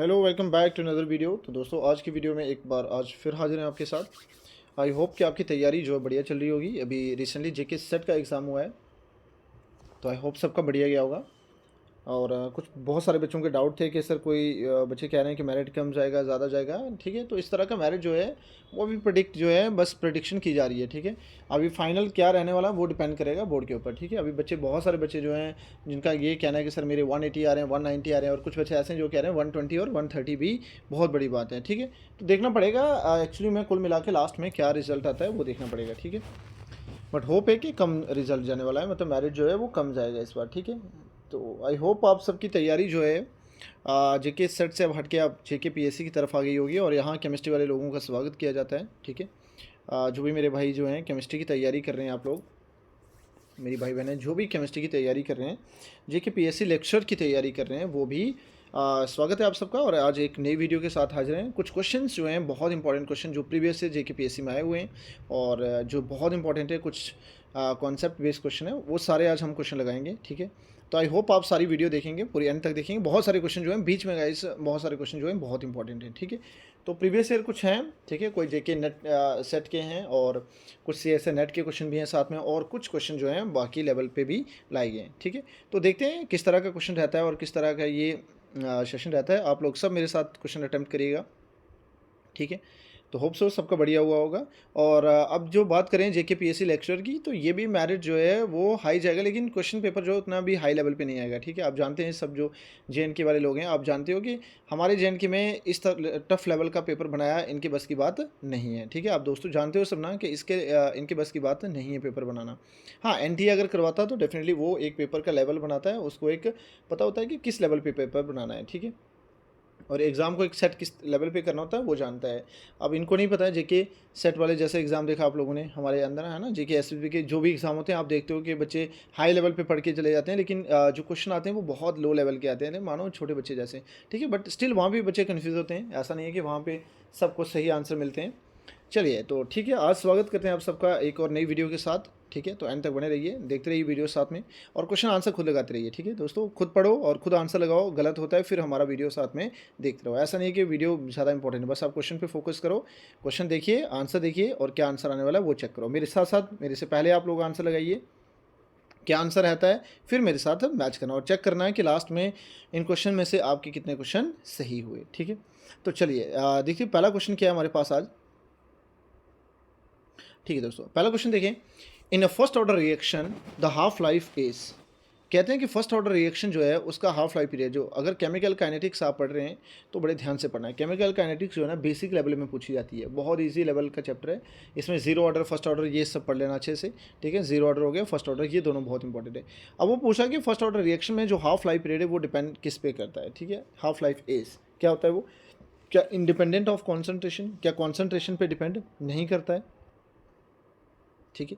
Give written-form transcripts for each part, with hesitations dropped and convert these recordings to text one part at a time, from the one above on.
Hello, welcome back to another video. तो दोस्तों, आज की वीडियो में एक बार आज फिर हाजिर हैं आपके साथ। आई होप कि आपकी तैयारी जो है बढ़िया चल रही होगी। अभी रिसेंटली जेके सेट का एग्ज़ाम हुआ है, तो आई होप सबका बढ़िया गया होगा। और कुछ बहुत सारे बच्चों के डाउट थे कि सर कोई बच्चे कह रहे हैं कि मेरिट कम जाएगा, ज़्यादा जाएगा। ठीक है, तो इस तरह का मेरिट जो है वो भी प्रिडिक्ट जो है बस प्रिडिक्शन की जा रही है। ठीक है, अभी फाइनल क्या रहने वाला है वो डिपेंड करेगा बोर्ड के ऊपर। ठीक है, अभी बच्चे बहुत सारे बच्चे जो हैं जिनका ये कहना है कि सर मेरे 180 आ रहे हैं, 190 आ रहे हैं, और कुछ बच्चे ऐसे हैं जो कह रहे हैं 120 और 130 भी बहुत बड़ी बात है। ठीक है, तो देखना पड़ेगा एक्चुअली में कुल मिला के लास्ट में क्या रिजल्ट आता है वो देखना पड़ेगा। ठीक है, बट होप है कि कम रिजल्ट जाने वाला है, मतलब मेरिट जो है वो कम जाएगा इस बार। ठीक है, तो आई होप आप सबकी तैयारी जो है जेके सेट से अब हट के आप जेके पीएससी की तरफ आ गई होगी, और यहाँ केमिस्ट्री वाले लोगों का स्वागत किया जाता है। ठीक है, जो भी मेरे भाई जो हैं केमिस्ट्री की तैयारी कर रहे हैं, आप लोग मेरी भाई बहनें जो भी केमिस्ट्री की तैयारी कर रहे हैं, जेके पीएससी लेक्चर की तैयारी कर रहे हैं, वो भी स्वागत है आप सबका। और आज एक नई वीडियो के साथ हाजिर हैं। कुछ क्वेश्चंस जो हैं बहुत इंपॉर्टेंट क्वेश्चन जो प्रीवियस से जेके पीएससी में आए हुए हैं, और जो बहुत इंपॉर्टेंट है, कुछ कॉन्सेप्ट बेस्ड क्वेश्चन है, वो सारे आज हम क्वेश्चन लगाएंगे। ठीक है, तो आई होप आप सारी वीडियो देखेंगे, पूरी एंड तक देखेंगे। बहुत सारे क्वेश्चन जो हैं बीच में गाइस, बहुत सारे क्वेश्चन जो हैं बहुत इंपॉर्टेंट हैं। ठीक है, तो प्रीवियस ईयर कुछ हैं, ठीक है, कोई जेके नेट सेट के हैं, और कुछ सी एस नेट के क्वेश्चन भी हैं साथ में, और कुछ क्वेश्चन जो हैं बाकी लेवल पे भी लाए गए हैं। ठीक है, तो देखते हैं किस तरह का क्वेश्चन रहता है और किस तरह का ये सेशन रहता है। आप लोग सब मेरे साथ क्वेश्चन अटैम्प्ट करिएगा। ठीक है, तो होप सो सबका बढ़िया हुआ होगा। और अब जो बात करें जेके पीएससी लेक्चर की, तो ये भी मेरिट जो है वो हाई जाएगा, लेकिन क्वेश्चन पेपर जो उतना भी हाई लेवल पे नहीं आएगा। ठीक है, आप जानते हैं सब जो जेएनके वाले लोग हैं, आप जानते हो कि हमारे जेएनके में इस टफ लेवल का पेपर बनाया इनके बस की बात नहीं है। ठीक है, आप दोस्तों जानते हो सब ना कि इनके बस की बात नहीं है पेपर बनाना। हाँ, एनटीए अगर करवाता तो डेफिनेटली वो एक पेपर का लेवल बनाता है, उसको एक पता होता है कि किस लेवल पे पेपर बनाना है। ठीक है, और एग्ज़ाम को एक सेट किस लेवल पे करना होता है वो जानता है। अब इनको नहीं पता है जेके सेट वाले जैसे एग्ज़ाम देखा आप लोगों ने हमारे अंदर, है ना, जेके एसएसबी के जो भी एग्ज़ाम होते हैं, आप देखते हो कि बच्चे हाई लेवल पे पढ़ के चले जाते हैं, लेकिन जो क्वेश्चन आते हैं वो बहुत लो लेवल के आते हैं, मानो छोटे बच्चे जैसे। ठीक है, बट स्टिल वहाँ भी बच्चे कन्फ्यूज़ होते हैं, ऐसा नहीं है कि वहाँ पर सबको सही आंसर मिलते हैं। चलिए, तो ठीक है, आज स्वागत करते हैं आप सबका एक और नई वीडियो के साथ। ठीक है, तो एंड तक बने रहिए, देखते रहिए वीडियो साथ में, और क्वेश्चन आंसर खुद लगाते रहिए। ठीक है दोस्तों, खुद पढ़ो और खुद आंसर लगाओ, गलत होता है फिर हमारा वीडियो साथ में देखते रहो। ऐसा नहीं है कि वीडियो ज़्यादा इंपॉर्टेंट है, बस आप क्वेश्चन पे फोकस करो, क्वेश्चन देखिए, आंसर देखिए, और क्या आंसर आने वाला है वो चेक करो। मेरे साथ साथ, मेरे से पहले आप लोग आंसर लगाइए, क्या आंसर रहता है, फिर मेरे साथ मैच करना और चेक करना है कि लास्ट में इन क्वेश्चन में से आपके कितने क्वेश्चन सही हुए। ठीक है, तो चलिए देखिए पहला क्वेश्चन क्या है हमारे पास आज। ठीक है दोस्तों, पहला क्वेश्चन देखें। In a first order reaction the half life is, कहते हैं कि फर्स्ट ऑर्डर रिएक्शन जो है उसका हाफ लाइफ पीरियड, जो अगर केमिकल काइनेटिक्स आप पढ़ रहे हैं तो बड़े ध्यान से पढ़ना है। केमिकल काइनेटिक्स जो है ना बेसिक लेवल में पूछी जाती है, बहुत इजी लेवल का चैप्टर है। इसमें जीरो ऑर्डर, फर्स्ट ऑर्डर ये सब पढ़ लेना अच्छे से। ठीक है, जीरो ऑर्डर हो गया, फर्स्ट ऑर्डर, ये दोनों बहुत इंपॉर्टेंट है। अब वो पूछा कि फर्स्ट ऑर्डर रिएक्शन में जो हाफ लाइफ पीरियड है वो डिपेंड किस पे करता है। ठीक है, हाफ लाइफ इज क्या होता है वो, क्या इंडिपेंडेंट ऑफ कॉन्सेंट्रेशन, क्या कॉन्सेंट्रेशन पे डिपेंड नहीं करता है। ठीक है,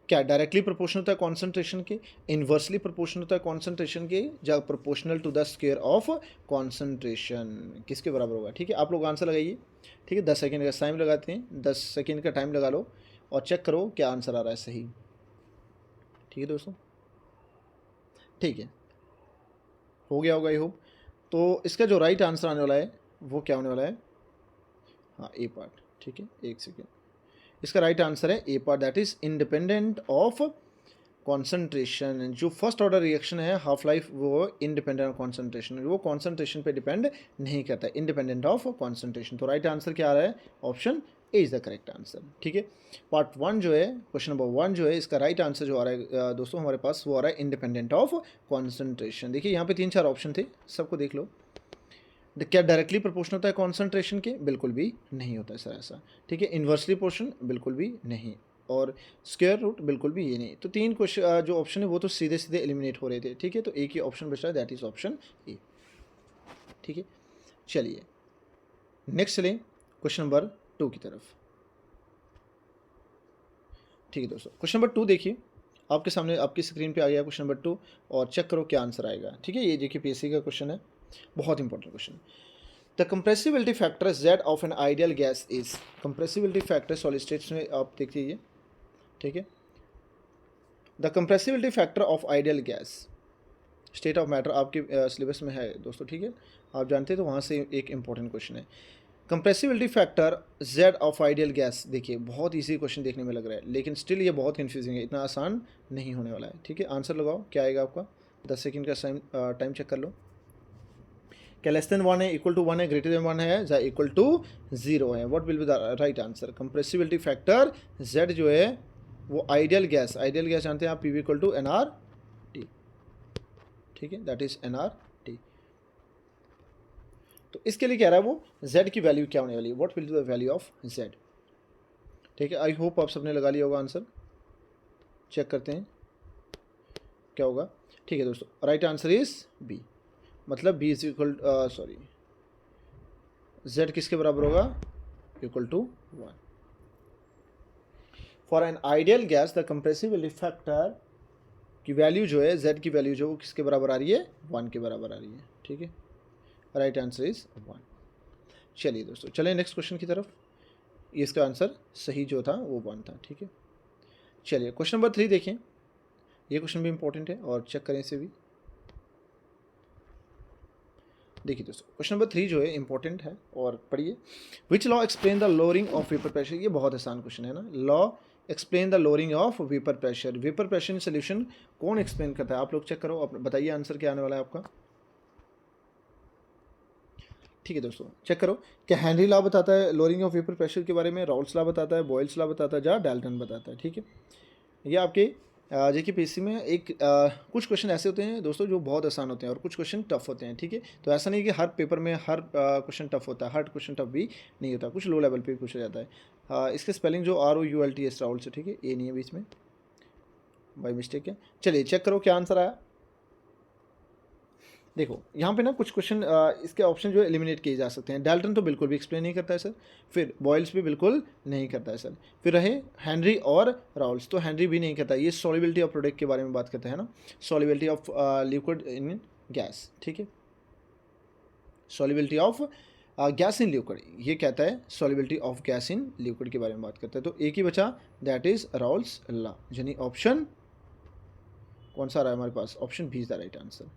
क्या डायरेक्टली प्रोपोर्शनल होता है कॉन्सेंट्रेशन के, इन्वर्सली प्रोपोर्शनल होता है कॉन्सेंट्रेशन के, या proportional to the square of concentration, किसके बराबर होगा। ठीक है, आप लोग आंसर लगाइए। ठीक है, 10 सेकेंड का टाइम लगाते हैं, 10 सेकेंड का टाइम लगा लो और चेक करो क्या आंसर आ रहा है सही। ठीक है दोस्तों, ठीक है, हो गया होगा आई होप। तो इसका जो राइट आंसर आने वाला है वो क्या होने वाला है, हाँ ए पार्ट। ठीक है, एक सेकेंड, इसका राइट आंसर है A part, that is independent of concentration. जो फर्स्ट ऑर्डर रिएक्शन है हाफ लाइफ, वो इंडिपेंडेंट ऑफ कॉन्सेंट्रेशन, वो कॉन्सेंट्रेशन पे डिपेंड नहीं करता है, इंडिपेंडेंट ऑफ कॉन्सेंट्रेशन। तो राइट आंसर क्या आ रहा है, option A is the correct answer. ठीक है, पार्ट वन जो है, क्वेश्चन नंबर वन जो है, इसका राइट आंसर जो आ रहा है दोस्तों हमारे पास, वो आ रहा है इंडिपेंडेंट ऑफ कॉन्सेंट्रेशन। देखिए यहाँ पे 3-4 ऑप्शन थे, सबको देख लो। क्या डायरेक्टली प्रोपोर्शन होता है कॉन्सेंट्रेशन के, बिल्कुल भी नहीं होता है सर ऐसा। ठीक है, इन्वर्सली पोर्शन बिल्कुल भी नहीं, और स्क्वायर रूट बिल्कुल भी ये नहीं। तो तीन क्वेश्चन जो ऑप्शन है वो तो सीधे सीधे एलिमिनेट हो रहे थे। ठीक है, तो एक ही ऑप्शन बच रहा है, दैट इज ऑप्शन ए। ठीक है, चलिए नेक्स्ट चलें क्वेश्चन नंबर 2 की तरफ। ठीक है दोस्तों, क्वेश्चन नंबर 2 देखिए, आपके सामने आपकी स्क्रीन पे आ गया क्वेश्चन नंबर 2, और चेक करो क्या आंसर आएगा। ठीक है, ये देखिए पीएससी का क्वेश्चन है, बहुत important question. The compressibility factor Z of N ideal gas is, compressibility factor solid states में आप देख लीजिए। ठीक है, the compressibility factor of ideal gas, state of matter आपके सिलेबस में है दोस्तों, ठीक है, आप जानते हैं, तो वहाँ से एक इंपॉर्टेंट क्वेश्चन है। Compressibility factor Z of ideal gas, देखिए बहुत इजी क्वेश्चन देखने में लग रहा है, लेकिन स्टिल ये बहुत कन्फ्यूजिंग है, इतना आसान नहीं होने वाला है, ठीक है। आंसर लगाओ, क्या आएगा आपका, 10 सेकंड का टाइम चेक कर लो। क्या लेस देन 1 है, इक्वल टू 1 है, ग्रेटर देन 1 है, या इक्वल टू 0 है? What will be the right answer? Compressibility factor Z जो है वो आइडियल गैस जानते हैं आप, PV इक्वल टू nRT, ठीक है, दैट इज nRT। तो इसके लिए कह रहा है वो Z की वैल्यू क्या होने वाली है, what will be the value of Z, ठीक है। आई होप आप सबने लगा लिया होगा आंसर, चेक करते हैं क्या होगा, ठीक है दोस्तों। राइट आंसर इज बी, मतलब B is equal, sorry, Z किसके बराबर होगा, equal to 1। For an ideal gas the compressibility factor की वैल्यू जो है, Z की वैल्यू जो वो किसके बराबर आ रही है, 1 के बराबर आ रही है, ठीक है। Right answer is 1। चलिए दोस्तों, चलें नेक्स्ट क्वेश्चन की तरफ। इसका आंसर सही जो था वो 1 था, ठीक है। चलिए क्वेश्चन नंबर 3 देखें, ये क्वेश्चन भी इंपॉर्टेंट है और चेक करें इसे भी। देखिए दोस्तों, क्वेश्चन नंबर 3 जो है इंपॉर्टेंट है और पढ़िए। Which law explain the lowering of vapour pressure, ये बहुत आसान क्वेश्चन है ना। Law explain the lowering of vapour pressure, vapour pressure in solution कौन एक्सप्लेन करता है? आप लोग चेक करो, बताइए आंसर क्या आने वाला है आपका, ठीक है दोस्तों। चेक करो, क्या हेनरी लॉ बताता है लोअरिंग ऑफ वेपर प्रेशर के बारे में, राउल्स लॉ बताता है, बॉयल्स लॉ बताता है, या डाल्टन बताता है, ठीक है। ये आपके जेके पीसी में एक कुछ क्वेश्चन ऐसे होते हैं दोस्तों जो बहुत आसान होते हैं और कुछ क्वेश्चन टफ होते हैं, ठीक है। तो ऐसा नहीं कि हर पेपर में हर क्वेश्चन टफ होता है, हर क्वेश्चन टफ भी नहीं होता, कुछ लो लेवल पे भी पूछा जाता है। इसके स्पेलिंग जो ROULTS राउल्स है, ठीक है, ए नहीं है बीच में, बाई मिस्टेक है। चलिए चेक करो क्या आंसर आया। देखो यहाँ पे ना कुछ क्वेश्चन इसके ऑप्शन जो एलिमिनेट किए जा सकते हैं। डाल्टन तो बिल्कुल भी एक्सप्लेन नहीं करता है सर, फिर बॉयल्स भी बिल्कुल नहीं करता है सर, फिर रहे हेनरी और राउल्स, तो हेनरी भी नहीं करता। ये सॉल्युबिलिटी ऑफ प्रोडक्ट के बारे में बात करते हैं ना, solubility of liquid in gas, ठीक है, solubility of gas in liquid, ये कहता है solubility of gas in liquid के बारे में बात करता है। तो एक ही बचा, दैट इज राउल्स लॉ, यानी ऑप्शन कौन सा रहा है हमारे पास, option B is the right answer,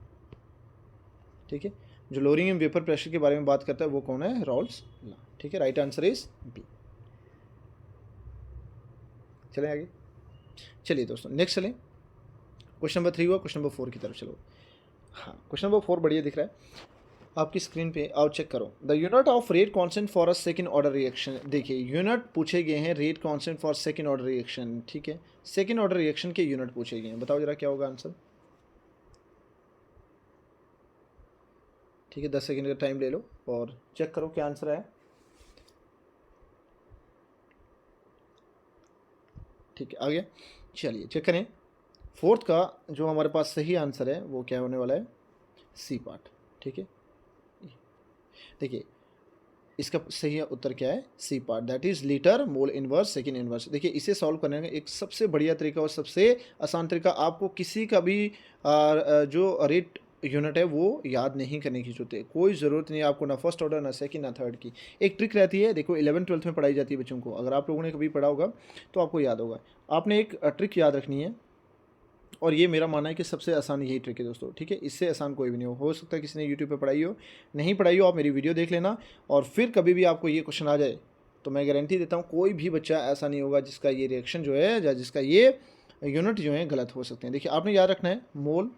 ठीक है। जो लोअरिंग इन वेपर प्रेशर के बारे में बात करता है वो कौन है, राउल्स लॉ, ठीक है। Right answer is B. चलें आगे, चलिए दोस्तों नेक्स्ट चलें। क्वेश्चन नंबर 3 हुआ, क्वेश्चन नंबर 4 की तरफ चलो। हाँ, क्वेश्चन नंबर 4 बढ़िया दिख रहा है आपकी स्क्रीन पे, आओ चेक करो। The unit of rate constant for a second order reaction, देखिए यूनिट पूछे गए हैं rate constant for second order reaction, ठीक है। सेकंड ऑर्डर रिएक्शन के यूनिट पूछे गए हैं, बताओ जरा क्या होगा आंसर, ठीक है। 10 सेकंड का टाइम ले लो और चेक करो क्या आंसर है, ठीक है। आगे चलिए चेक करें। फोर्थ का जो हमारे पास सही आंसर है वो क्या होने वाला है, सी पार्ट, ठीक है। देखिए इसका सही उत्तर क्या है, C part, that is litre mole inverse second inverse. देखिए इसे सॉल्व करने का एक सबसे बढ़िया तरीका और सबसे आसान तरीका, आपको किसी का भी जो रेट यूनिट है वो याद नहीं करने की जरूरत है, कोई ज़रूरत नहीं है आपको, ना फर्स्ट ऑर्डर, ना सेकंड, ना थर्ड की। एक ट्रिक रहती है, देखो 11th-12th में पढ़ाई जाती है बच्चों को, अगर आप लोगों ने कभी पढ़ा होगा तो आपको याद होगा। आपने एक ट्रिक याद रखनी है, और ये मेरा मानना है कि सबसे आसान यही ट्रिक है दोस्तों, ठीक है। इससे आसान कोई भी नहीं हो सकता किसी ने यूट्यूब पे पढ़ाई हो, नहीं पढ़ाई हो, आप मेरी वीडियो देख लेना, और फिर कभी भी आपको ये क्वेश्चन आ जाए तो मैं गारंटी देता हूँ कोई भी बच्चा ऐसा नहीं होगा जिसका ये रिएक्शन जो है या जिसका ये यूनिट जो है गलत हो सकते हैं। देखिए आपने याद रखना है, मोल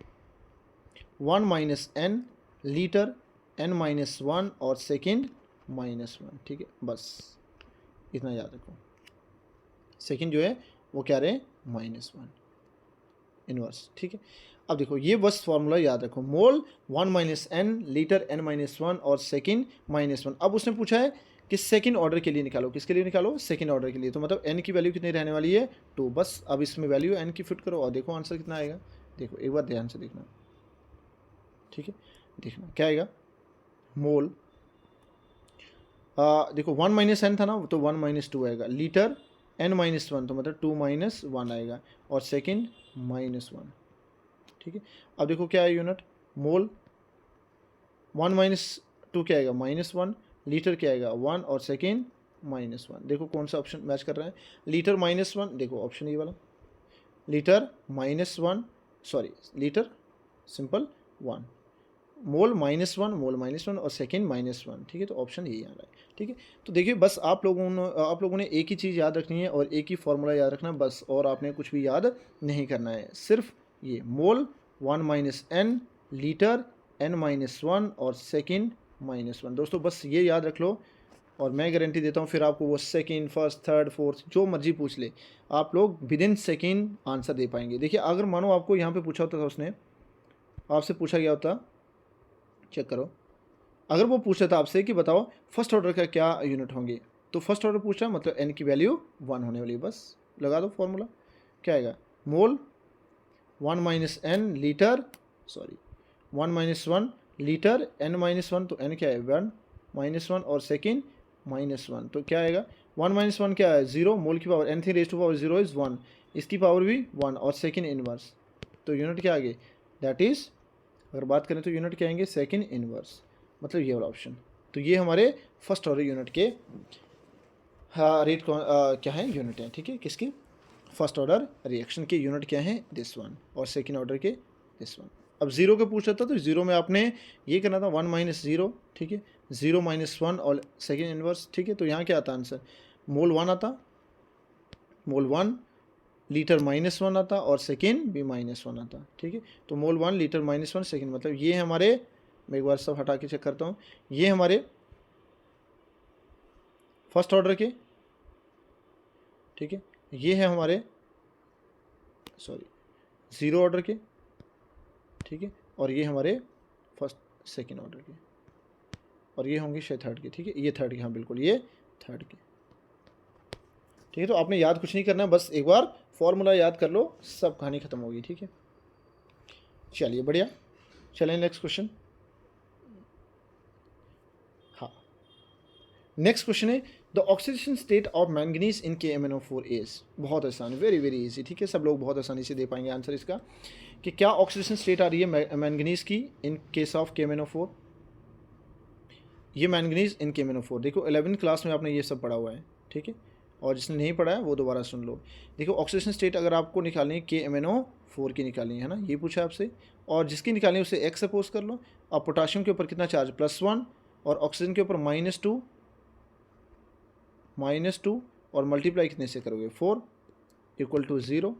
1 - n, लीटर n-1 और सेकेंड -1, ठीक है, बस इतना याद रखो। सेकेंड जो है वो क्या रहे, -1 इनवर्स, ठीक है। अब देखो ये बस फॉर्मूला याद रखो, मोल 1 - n, लीटर n-1 और सेकेंड -1। अब उसने पूछा है कि सेकेंड ऑर्डर के लिए निकालो, किसके लिए निकालो, सेकेंड ऑर्डर के लिए, तो मतलब n की वैल्यू कितनी रहने वाली है, 2। बस अब इसमें वैल्यू n की फिट करो और देखो आंसर कितना आएगा। देखो एक बार ध्यान से देखना, ठीक है, देखना क्या आएगा, मोल देखो 1 - n था ना, तो 1 - 2 आएगा, लीटर n-1 तो मतलब 2 - 1 आएगा, और सेकेंड -1, ठीक है। अब देखो क्या है यूनिट, मोल 1 - 2 क्या आएगा, -1, लीटर क्या आएगा 1, और सेकेंड -1। देखो कौन सा ऑप्शन मैच कर रहा है, लीटर -1, देखो ऑप्शन ये वाला, लीटर -1, सॉरी लीटर सिंपल 1, मोल -1 मोल -1 और सेकेंड -1, ठीक है। तो ऑप्शन यही आ रहा है, ठीक है। तो देखिए बस आप लोगों ने एक ही चीज़ याद रखनी है और एक ही फार्मूला याद रखना है बस, और आपने कुछ भी याद नहीं करना है, सिर्फ ये मोल 1 - n लीटर n-1 और सेकेंड -1। दोस्तों बस ये याद रख लो और मैं गारंटी देता हूँ फिर आपको वो सेकेंड, फर्स्ट, थर्ड, फोर्थ जो मर्जी पूछ ले, आप लोग विदिन सेकेंड आंसर दे पाएंगे। देखिए अगर मानो आपको यहाँ पे पूछा होता था, उसने आपसे पूछा गया होता, चेक करो, अगर वो पूछ रहा था आपसे कि बताओ फर्स्ट ऑर्डर का क्या यूनिट होंगे, तो फर्स्ट ऑर्डर पूछ रहा है मतलब एन की वैल्यू 1 होने वाली है, बस लगा दो फॉर्मूला, क्या आएगा, मोल 1 - n litre, sorry 1 - 1 litre n-1, तो n क्या है 1 -1 और सेकेंड -1, तो क्या आएगा 1 - 1 क्या है 0, मोल की power n3 raise to power 0 is 1, इसकी पावर भी 1 और सेकेंड इनवर्स, तो यूनिट क्या आ गई, दैट इज़ अगर बात करें तो यूनिट क्या आएंगे सेकेंड इनवर्स, मतलब ये वाला ऑप्शन। तो ये हमारे फर्स्ट ऑर्डर यूनिट के रेट क्या है यूनिट है, ठीक है, किसकी फर्स्ट ऑर्डर रिएक्शन के यूनिट क्या है दिस वन, और सेकेंड ऑर्डर के दिस वन। अब जीरो के पूछ रहा था तो जीरो में आपने ये करना था 1 - 0, ठीक है, 0 - 1 और सेकेंड इनवर्स, ठीक है। तो यहाँ क्या आता आंसर, मोल 1 आता, मोल 1 लीटर -1 आता और सेकेंड भी -1 आता, ठीक है। तो मोल 1 लीटर -1 सेकेंड, मतलब ये हमारे, मैं एक बार सब हटा के चेक करता हूँ, ये हमारे फर्स्ट ऑर्डर के, ठीक है, ये है हमारे सॉरी ज़ीरो ऑर्डर के, ठीक है, और ये हमारे फर्स्ट सेकेंड ऑर्डर के, और ये होंगे शायद थर्ड के, ठीक है, ये थर्ड के, हाँ बिल्कुल ये थर्ड के, ठीक है। तो आपने याद कुछ नहीं करना, बस एक बार फॉर्मूला याद कर लो, सब कहानी खत्म होगी, ठीक है। चलिए बढ़िया, चलें नेक्स्ट क्वेश्चन। हाँ, नेक्स्ट क्वेश्चन है the oxidation state of manganese in KMnO4 is, बहुत आसान, वेरी वेरी इजी, ठीक है, सब लोग बहुत आसानी से दे पाएंगे आंसर इसका, कि क्या ऑक्सीडेशन स्टेट आ रही है मैंगनीज की इन केस ऑफ KMnO4, ये मैंगनीज इन KMnO4। देखो 11th क्लास में आपने ये सब पढ़ा हुआ है, ठीक है, और जिसने नहीं पढ़ा है वो दोबारा सुन लो। देखो ऑक्सीडेशन स्टेट अगर आपको निकालनी है KMnO4 की निकालनी है ना, ये पूछा आपसे, और जिसकी निकालनी है उसे x सपोज कर लो। अब पोटाशियम के ऊपर कितना चार्ज, +1, और ऑक्सीजन के ऊपर -2 और मल्टीप्लाई कितने से करोगे 4 = 0।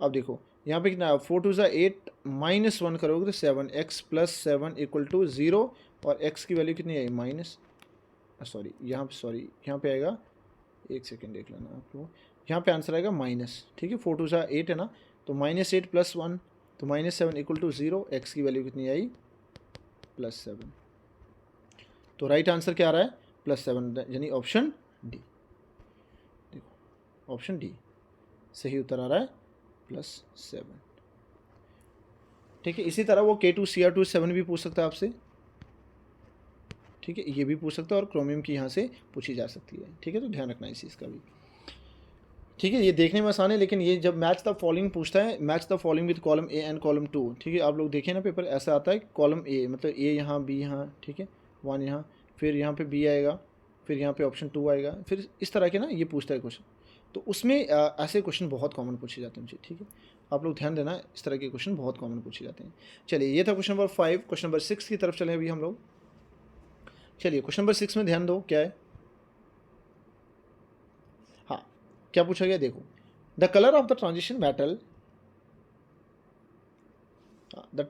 अब देखो यहाँ पे कितना 4 2 8 -1 करोगे तो 7, x + 7 = 0, और x की वैल्यू कितनी आई यहाँ पे आएगा, एक सेकेंड देख लेना आप लोग, यहाँ पे आंसर आएगा माइनस, ठीक है, 4 2 8 है ना, तो -8 + 1 तो -7 = 0, x की वैल्यू कितनी आई +7, तो राइट आंसर क्या आ रहा है +7, यानी ऑप्शन डी। देखो ऑप्शन डी सही उत्तर आ रहा है +7, ठीक है। इसी तरह वो K2Cr2 7 भी पूछ सकता है आपसे, ठीक है, ये भी पूछ सकता है, और क्रोमियम की यहाँ से पूछी जा सकती है, ठीक है, तो ध्यान रखना इस चीज़ का भी, ठीक है। ये देखने में आसान है, लेकिन ये जब मैच द फॉलोइंग पूछता है, match the following with column A and column 2, ठीक है, आप लोग देखें ना पेपर ऐसा आता है, कॉलम A मतलब A यहाँ, B यहाँ, ठीक है, 1 यहाँ, फिर यहाँ पे B आएगा, फिर यहाँ पे ऑप्शन 2 आएगा, फिर इस तरह के ना ये पूछता है क्वेश्चन, तो उसमें ऐसे क्वेश्चन बहुत कॉमन पूछे जाते हैं मुझे, ठीक है, आप लोग ध्यान देना, इस तरह के क्वेश्चन बहुत कॉमन पूछे जाते हैं। चलिए ये था क्वेश्चन नंबर 5, क्वेश्चन नंबर 6 की तरफ चलें अभी हम लोग। चलिए क्वेश्चन नंबर 6 में ध्यान दो क्या है, हाँ क्या पूछा गया, देखो the colour of the transition metal, the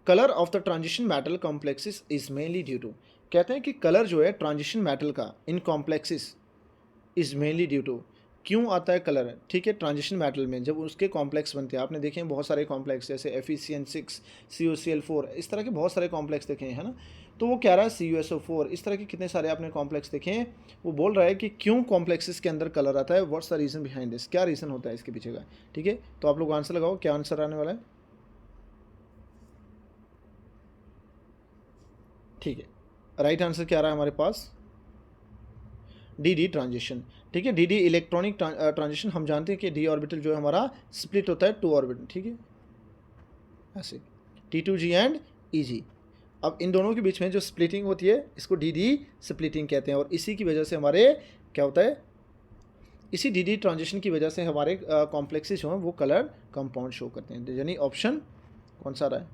colour of the transition metal complexes is mainly due to, कहते हैं कि कलर जो है ट्रांजिशन मेटल का in complexes is mainly due to, क्यों आता है कलर, ठीक है, ट्रांजिशन मेटल में जब उसके कॉम्प्लेक्स बनते हैं, आपने देखे हैं बहुत सारे कॉम्प्लेक्स, जैसे FeCN6 CuCl4, इस तरह के बहुत सारे कॉम्प्लेक्स देखे हैं, है ना, तो वो कह रहा है CuSO4, इस तरह के कितने सारे आपने कॉम्प्लेक्स देखे हैं, वो बोल रहा है कि क्यों कॉम्प्लेक्सेस के अंदर कलर आता है, what's the reason behind this, क्या रीज़न होता है इसके पीछे का, ठीक है। तो आप लोग आंसर लगाओ, क्या आंसर आने वाला है, ठीक है, राइट आंसर क्या आ रहा है हमारे पास, डी ट्रांजिशन, ठीक है, डी इलेक्ट्रॉनिक ट्रांजिशन, हम जानते हैं कि डी ऑर्बिटल जो है हमारा स्प्लिट होता है 2 ऑर्बिटल, ठीक है, ऐसे T2G एंड EG। अब इन दोनों के बीच में जो स्प्लिटिंग होती है इसको डी स्प्लिटिंग कहते हैं, और इसी की वजह से हमारे क्या होता है, इसी डी ट्रांजिशन की वजह से हमारे कॉम्प्लेक्सेस जो हैं वो कलर कंपाउंड शो करते हैं, यानी ऑप्शन कौन सा रहा है,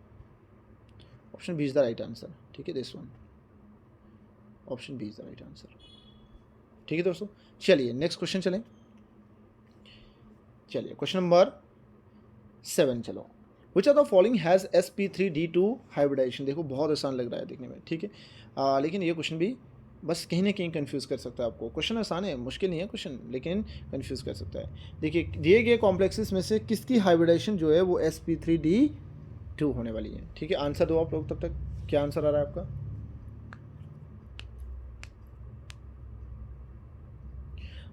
option B is the right answer, ठीक है, this one, option B is the right answer, ठीक है दोस्तों। चलिए नेक्स्ट क्वेश्चन चलें। चलिए क्वेश्चन नंबर 7 चलो। Which are the following has sp3d2 hybridisation. देखो बहुत आसान लग रहा है देखने में, ठीक है, लेकिन ये क्वेश्चन भी बस कहीं ना कहीं कंफ्यूज कर सकता है आपको। क्वेश्चन आसान है, मुश्किल नहीं है क्वेश्चन, लेकिन कंफ्यूज कर सकता है। देखिए दिए गए कॉम्प्लेक्सेस में से किसकी हाइब्रिडाइजेशन जो है वो sp3d2 होने वाली है, ठीक है। आंसर दो आप लोग तब तक, क्या आंसर आ रहा है आपका?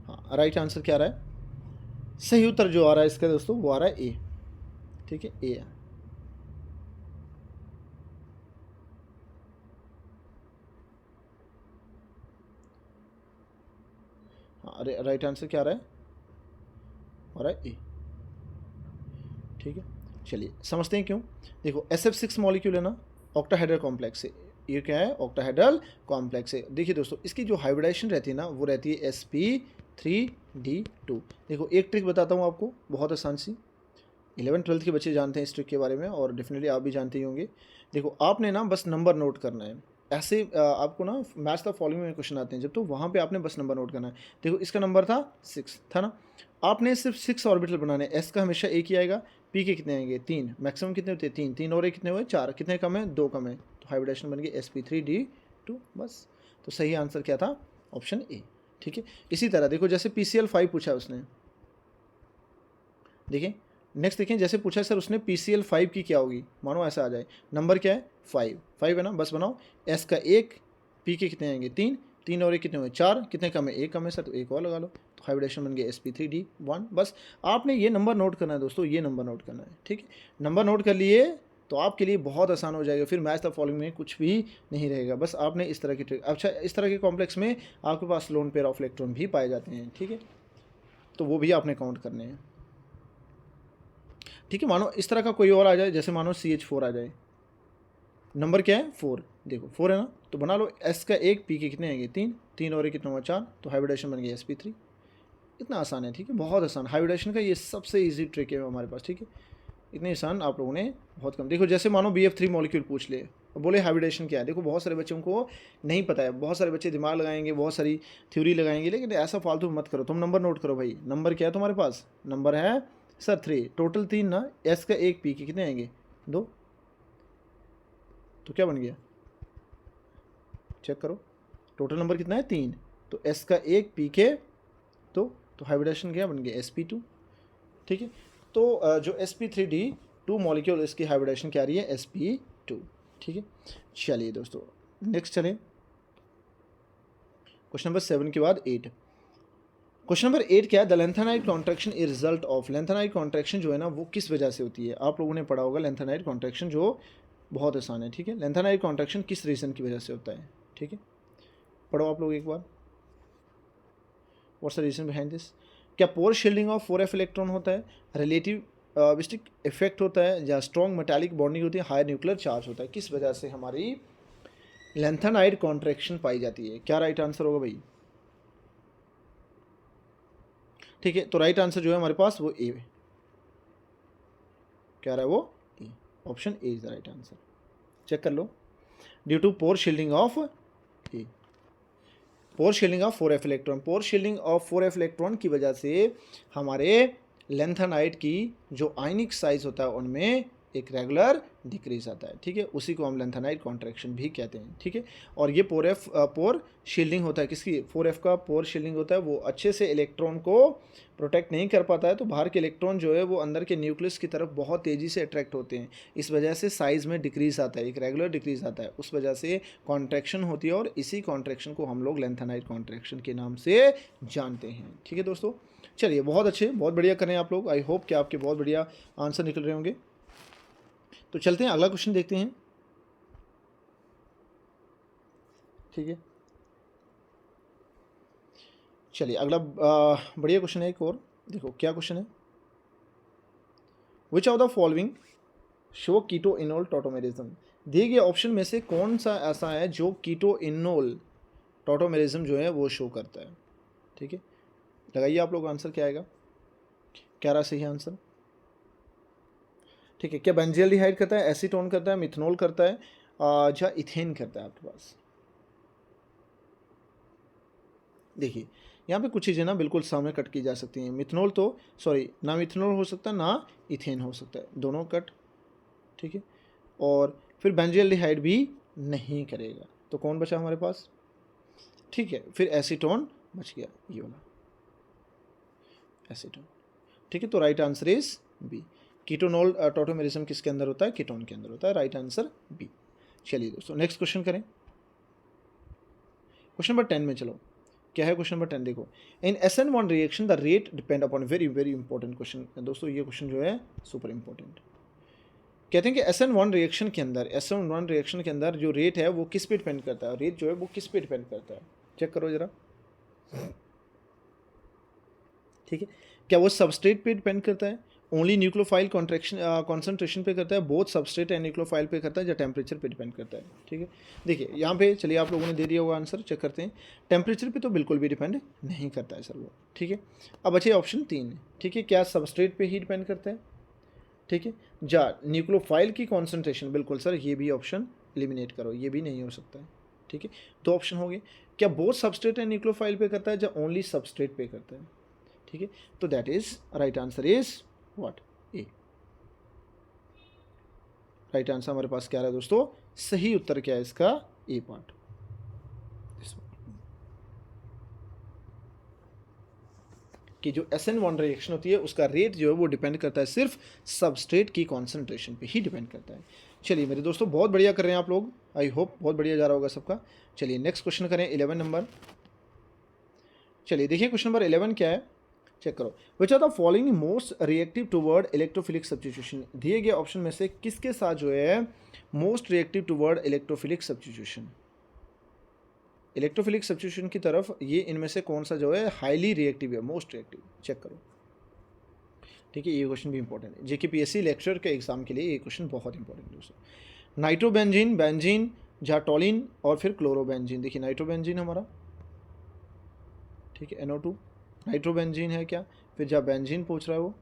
हाँ राइट आंसर क्या आ रहा है? सही उत्तर जो आ रहा है इसका दोस्तों वो आ रहा है ए, ठीक है, ए। हाँ राइट आंसर क्या आ रहा है? आ रहा है ए, ठीक है। चलिए समझते हैं क्यों। देखो SF6 मॉलिक्यूल है ना, ऑक्टाहेड्रल कॉम्प्लेक्स है। ये क्या है? ऑक्टाहेड्रल कॉम्प्लेक्स है। देखिए दोस्तों इसकी जो हाइब्रिडाइजेशन रहती है ना वो रहती है sp3d2। देखो एक ट्रिक बताता हूँ आपको, बहुत आसान सी, 11th-12th के बच्चे जानते हैं इस ट्रिक के बारे में और डेफिनेटली आप भी जानते ही होंगे। देखो आपने ना बस नंबर नोट करना है। ऐसे आपको ना मैच द फॉलोइंग में क्वेश्चन आते हैं जब, तो वहाँ पे आपने बस नंबर नोट करना है। देखो इसका नंबर था 6 था ना, आपने सिर्फ 6 ऑर्बिटल बनाने हैं। एस का हमेशा एक ही आएगा, पी के कितने आएंगे? 3, मैक्सिमम कितने होते हैं? 3, 3 और एक कितने हुए? 4, कितने कम है? 2 कम है, तो हाइब्रिडेशन बन गई sp3d2 बस। तो सही आंसर क्या था? ऑप्शन ए, ठीक है। इसी तरह देखो जैसे PCl5 पूछा उसने, देखिए नेक्स्ट देखें, जैसे पूछा सर उसने PCl5 की क्या होगी, मानो ऐसा आ जाए, नंबर क्या है? 5 है ना, बस बनाओ, एस का एक, पी के कितने आएंगे? 3, 3 और एक कितने हुए? 4, कितने कम है? एक कम है सर, तो एक और लगा लो, तो हाइब्रिडेशन बन गया sp3d1 बस। आपने ये नंबर नोट करना है दोस्तों, ये नंबर नोट करना है, ठीक है। नंबर नोट कर लिए तो आपके लिए बहुत आसान हो जाएगा, फिर मैच द फॉलोइंग में कुछ भी नहीं रहेगा। बस आपने इस तरह की ट्रिक, अच्छा इस तरह के कॉम्प्लेक्स में आपके पास लोन पेयर ऑफ इलेक्ट्रॉन भी पाए जाते हैं, ठीक है, तो वो भी आपने काउंट करने हैं, ठीक है। मानो इस तरह का कोई और आ जाए, जैसे मानो CH4 आ जाए, नंबर क्या है? 4, देखो 4 है ना, तो बना लो एस का एक, पी के कितने आएंगे? 3, 3 और एक कितना हुआ? 4, तो हाइब्रिडेशन बन गया sp3। इतना आसान है, ठीक है, बहुत आसान। हाइब्रिडेशन का ये सबसे ईजी ट्रिक है हमारे पास, ठीक है, इतने आसान आप लोगों ने बहुत कम। देखो जैसे मानो BF3 मॉलिक्यूल पूछ ले और बोले हाइब्रिडेशन क्या है, देखो बहुत सारे बच्चों को नहीं पता है, बहुत सारे बच्चे दिमाग लगाएंगे, बहुत सारी थ्योरी लगाएंगे, लेकिन ऐसा फालतू मत करो, तुम नंबर नोट करो भाई। नंबर क्या है तुम्हारे पास? नंबर है सर 3, टोटल 3 ना, एस का एक, पी के कितने आएंगे? 2, तो क्या बन गया? चेक करो, टोटल नंबर कितना है? 3, तो एस का एक, पी के 2, तो हाइब्रिडेशन क्या बन गया? sp2, ठीक है। तो जो sp3d2 मॉलिक्यूल इसकी हाइब्रिडेशन क्या आ रही है? sp2, ठीक है। चलिए दोस्तों नेक्स्ट चलें, क्वेश्चन नंबर 7 के बाद 8। क्वेश्चन नंबर 8 क्या है? The lanthanide contraction is result of. Lanthanide contraction जो है ना वो किस वजह से होती है? आप लोगों ने पढ़ा होगा लेंथेनाइड कॉन्ट्रैक्शन, जो बहुत आसान है, ठीक है। लेंथेनाइड कॉन्ट्रैक्शन किस रीज़न की वजह से होता है, ठीक है, पढ़ो आप लोग एक बार। What's the reason behind this? क्या poor shielding of 4f electron होता है, रिलेटिव विस्टिक इफेक्ट होता है, या स्ट्रॉन्ग मेटालिक बॉन्डिंग होती है, हाई न्यूक्लियर चार्ज होता है? किस वजह से हमारी लेंथेनाइड कॉन्ट्रैक्शन पाई जाती है? क्या राइट आंसर होगा भाई? ठीक है, तो राइट आंसर जो है हमारे पास वो ए, क्या रहा है वो? A, option A is the right answer. Check कर लो, due to poor shielding of A, poor shielding of 4f electron, poor shielding of 4f electron की वजह से हमारे लेंथेनाइड की जो आयनिक साइज होता है उनमें एक रेगुलर डिक्रीज आता है, ठीक है, उसी को हम लेंथेनाइड कॉन्ट्रैक्शन भी कहते हैं, ठीक है। और ये पोर शील्डिंग होता है किसकी? 4f का पोर शील्डिंग होता है, वो अच्छे से इलेक्ट्रॉन को प्रोटेक्ट नहीं कर पाता है, तो बाहर के इलेक्ट्रॉन जो है वो अंदर के न्यूक्लियस की तरफ बहुत तेज़ी से अट्रैक्ट होते हैं, इस वजह से साइज़ में डिक्रीज आता है, एक रेगुलर डिक्रीज आता है, उस वजह से कॉन्ट्रैक्शन होती है, और इसी कॉन्ट्रैक्शन को हम लोग लेंथेनाइड कॉन्ट्रैक्शन के नाम से जानते हैं, ठीक है दोस्तों। चलिए बहुत अच्छे, बहुत बढ़िया करें आप लोग, आई होप कि आपके बहुत बढ़िया आंसर निकल रहे होंगे। तो चलते हैं अगला क्वेश्चन देखते हैं, ठीक है। चलिए अगला बढ़िया क्वेश्चन है एक और, देखो क्या क्वेश्चन है। Which of the following show keto enol tautomerism? दिए गए ऑप्शन में से कौन सा ऐसा है जो कीटो इनोल टॉटोमेरिज्म जो है वो शो करता है, ठीक है। लगाइए आप लोग आंसर क्या आएगा, क्या रहा सही आंसर, ठीक है। क्या बेंजील्डिहाइड करता है, एसीटोन करता है, मिथनॉल करता है, जहाँ इथेन करता है आपके पास। देखिए यहाँ पे कुछ चीज़ें ना बिल्कुल सामने कट की जा सकती हैं। मिथनॉल तो सॉरी ना मिथनॉल हो सकता है ना इथेन हो सकता है, दोनों कट, ठीक है। और फिर बेंजील्डिहाइड भी नहीं करेगा, तो कौन बचा हमारे पास, ठीक है। फिर एसीटोन बच गया, ये वाला एसीटोन, ठीक है। तो right answer is B. Keto enol tautomerism किसके अंदर होता है, कीटोन के अंदर होता है, राइट आंसर बी। चलिए दोस्तों नेक्स्ट क्वेश्चन करें। क्वेश्चन नंबर 10 में चलो, क्या है क्वेश्चन नंबर 10, देखो। In SN1 reaction the rate depend upon, very very important question दोस्तों, ये क्वेश्चन जो है सुपर इंपॉर्टेंट। कहते हैं कि SN1 रिएक्शन के अंदर, SN1 रिएक्शन के अंदर जो रेट है वो किस पे डिपेंड करता है, रेट जो है वो किस पे डिपेंड करता है, चेक करो जरा, ठीक है। क्या वो सबस्ट्रेट पे डिपेंड करता है, ओनली न्यूक्लियोफाइल कॉन्ट्रैक्शन कॉन्सेंट्रेशन पे करता है, बोथ सबस्ट्रेट एंड न्यूक्लियोफाइल पे करता है, या टेम्परेचर पे डिपेंड करता है, ठीक है। देखिए यहाँ पे चलिए आप लोगों ने दे दिया होगा आंसर, चेक करते हैं। टेम्परेचर पे तो बिल्कुल भी डिपेंड नहीं करता है सर वो, ठीक है। अब बचे ऑप्शन 3, ठीक है। क्या सबस्ट्रेट पे ही डिपेंड करता है, ठीक है। जा न्यूक्लियोफाइल की कॉन्सेंट्रेशन, बिल्कुल सर ये भी ऑप्शन एलिमिनेट करो, ये भी नहीं हो सकता है, ठीक है। दो ऑप्शन हो गए। क्या बोथ सबस्ट्रेट एंड न्यूक्लियोफाइल पे करता है, या ओनली सबस्ट्रेट पे करता है, ठीक है। तो that is right answer is what, A. Right answer हमारे पास क्या रहा है दोस्तों, सही उत्तर क्या है इसका, ए पार्ट। कि जो SN1 रिएक्शन होती है उसका रेट जो है वो डिपेंड करता है सिर्फ सबस्ट्रेट की कॉन्सेंट्रेशन पे ही डिपेंड करता है। चलिए मेरे दोस्तों बहुत बढ़िया कर रहे हैं आप लोग, आई होप बहुत बढ़िया जा रहा होगा सबका। चलिए नेक्स्ट क्वेश्चन करें 11 नंबर। चलिए देखिए क्वेश्चन नंबर 11 क्या है, चेक करो। Which are the following most reactive toward electrophilic substitution, दिए गए ऑप्शन में से किसके साथ जो है most reactive toward electrophilic substitution, electrophilic substitution की तरफ ये इनमें से कौन सा जो है हाईली रिएक्टिव है, मोस्ट रिएक्टिव, चेक करो, ठीक है। ये क्वेश्चन भी इंपॉर्टेंट है, JKPSC लेक्चर के एग्जाम के लिए ये क्वेश्चन बहुत इंपॉर्टेंट है दोस्तों। नाइट्रोबेंजीन, बेंजीन, जाटोलिन और फिर क्लोरोबेंजीन। देखिए नाइट्रोबेंजीन हमारा, ठीक है, NO2 नाइट्रोबेंजीन है क्या, फिर जहाँ बेंजीन पूछ रहा है वो,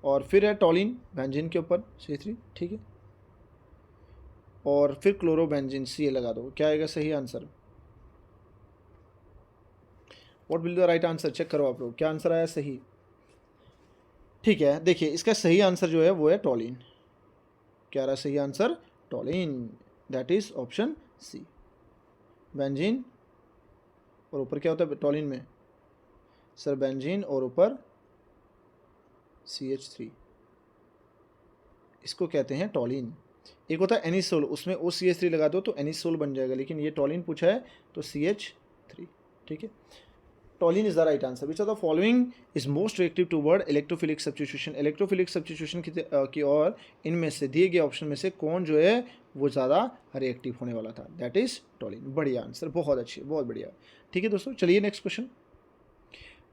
और फिर है टॉलिन बेंजीन के ऊपर C3, ठीक है। और फिर क्लोरोबेंजीन CA लगा दो, क्या आएगा सही answer, what will the right answer, check करो आप लोग क्या आंसर आया सही, ठीक है। देखिए इसका सही आंसर जो है वो है टॉलिन, क्या रहा सही answer, toluene, that is option C. Benzene और ऊपर क्या होता है टॉलिन में, सर बेंजीन और ऊपर CH3, इसको कहते हैं टॉलिन। एक होता है एनिसोल, उसमें OCH3 लगा दो तो एनिसोल बन जाएगा, लेकिन ये टॉलिन पूछा है तो CH3, ठीक है। Toluene is the right answer. Which are the following is most reactive toward electrophilic substitution, electrophilic substitution की ओर इनमें से दिए गए ऑप्शन में से कौन जो है वो ज़्यादा रिएक्टिव होने वाला था, दैट इज टॉलिन। बढ़िया आंसर, बहुत अच्छी, बहुत बढ़िया, ठीक है दोस्तों। चलिए नेक्स्ट क्वेश्चन,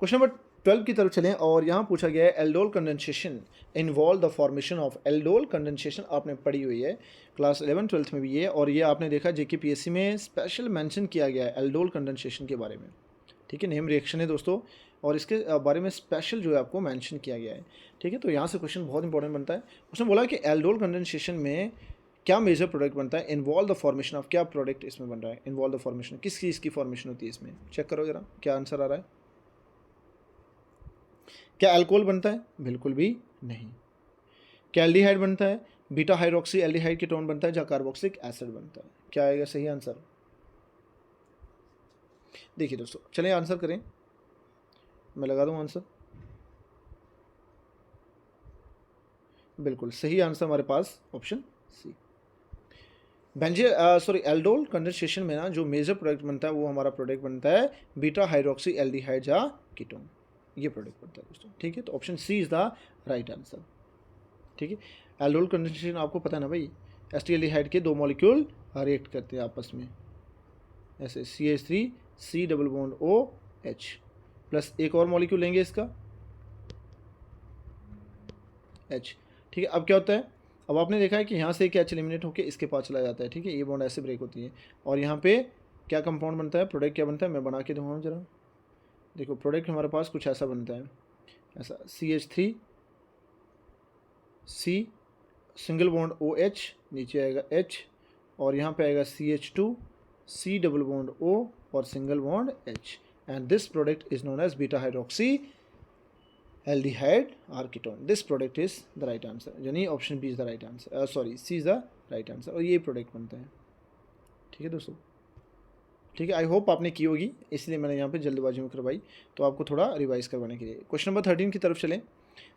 क्वेश्चन नंबर 12 की तरफ चलें, और यहाँ पूछा गया है aldol condensation involve the formation of, aldol condensation आपने पढ़ी हुई है क्लास 11-12 में भी ये, और ये आपने देखा JKPSC में स्पेशल मेंशन किया गया है एल्डोल कंडेंसेशन के बारे में, ठीक है। नेम रिएक्शन है दोस्तों, और इसके बारे में स्पेशल जो है आपको मेंशन किया गया है, ठीक है। तो यहाँ से क्वेश्चन बहुत इंपॉर्टेंट बनता है। उसने बोला कि एल्डोल कंडेंसेशन में क्या मेजर प्रोडक्ट बनता है, इन्वॉल्व द फॉर्मेशन ऑफ, क्या प्रोडक्ट इसमें बन रहा है, इन्वॉल्व द फॉर्मेशन, किस चीज़ की फॉर्मेशन होती है इसमें, चेक करो जरा क्या आंसर आ रहा है। क्या अल्कोहल बनता है, बिल्कुल भी नहीं। क्या एल्डिहाइड बनता है, बीटा हाइड्रोक्सी एल्डिहाइड कीटोन बनता है, या कार्बोक्सिलिक एसिड बनता है, क्या आएगा सही आंसर। देखिए दोस्तों चलिए आंसर करें, मैं लगा दूं आंसर, बिल्कुल सही आंसर हमारे पास ऑप्शन सी। बेंजे सॉरी एल्डोल कंडेंसेशन में ना जो मेजर प्रोडक्ट बनता है वो हमारा प्रोडक्ट बनता है बीटा हाइड्रोक्सी एल्डिहाइड या कीटोन, ये प्रोडक्ट बनता है दोस्तों, ठीक है। तो option C is the right answer, ठीक है। एल्डोल कंडेंसेशन आपको पता है ना भाई, एस्टिल्डिहाइड के दो मॉलिक्यूल रिएक्ट करते हैं आपस में ऐसे, CH3 C double bond OH plus एक और मॉलिक्यूल लेंगे इसका H, ठीक है। अब क्या होता है, अब आपने देखा है कि यहाँ से एक H एलिमिनेट होकर इसके पास चला जाता है, ठीक है। ये बॉन्ड ऐसे ब्रेक होती है, और यहाँ पे क्या कंपाउंड बनता है, प्रोडक्ट क्या बनता है, मैं बना के दूँगा जरा, देखो प्रोडक्ट हमारे पास कुछ ऐसा बनता है, ऐसा CH3 C single bond OH, नीचे आएगा H, और यहाँ पे आएगा CH2, C double bond O और single bond H, and this product is known as beta hydroxy aldehyde or ketone. This product is the right answer, यानी option B is the right answer, sorry C is the right answer, और ये product बनता है. ठीक है दोस्तों, ठीक है. आई होप आपने की होगी, इसलिए मैंने यहाँ पे जल्दबाजी में करवाई, तो आपको थोड़ा रिवाइज करवाने के लिए. क्वेश्चन नंबर 13 की तरफ चलें.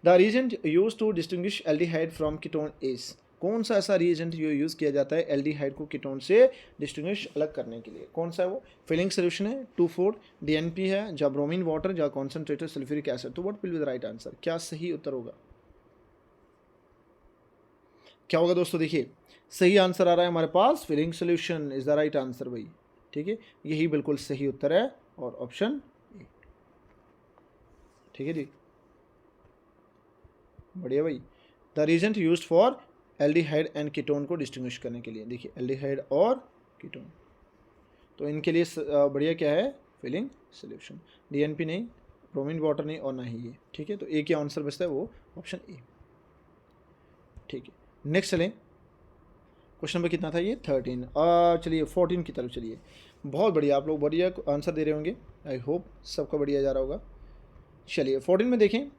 The reagent use to distinguish aldehyde from ketone is. कौन सा ऐसा रीजेंट जो यूज़ किया जाता है एल्डिहाइड को कीटोन से डिस्टिंग्विश अलग करने के लिए, कौन सा है वो? फिलिंग सोल्यूशन है, 2,4 DNP है, या ब्रोमीन वाटर, या कॉन्सेंट्रेटेड सल्फ्यूरिक एसिड. तो what will be the right answer? क्या सही उत्तर होगा? क्या होगा दोस्तों? देखिए, सही आंसर आ रहा है हमारे पास, filling solution is the right answer भाई. ठीक है, यही बिल्कुल सही उत्तर है, और ऑप्शन ए. ठीक है जी, बढ़िया भाई. The reagent used for aldehyde and ketone को डिस्टिंग्विश करने के लिए. देखिए, एल्डिहाइड और कीटोन, तो इनके लिए बढ़िया क्या है? Fehling solution. DNP नहीं, ब्रोमीन वाटर नहीं, और ना ही ये. ठीक है, तो ए क्या आंसर बचता है? वो ऑप्शन ए. ठीक है, नेक्स्ट चलें. क्वेश्चन नंबर कितना था ये? 13. चलिए 14 की तरफ चलिए. बहुत बढ़िया, आप लोग बढ़िया आंसर दे रहे होंगे, आई होप सबका बढ़िया जा रहा होगा. चलिए 14 में देखें.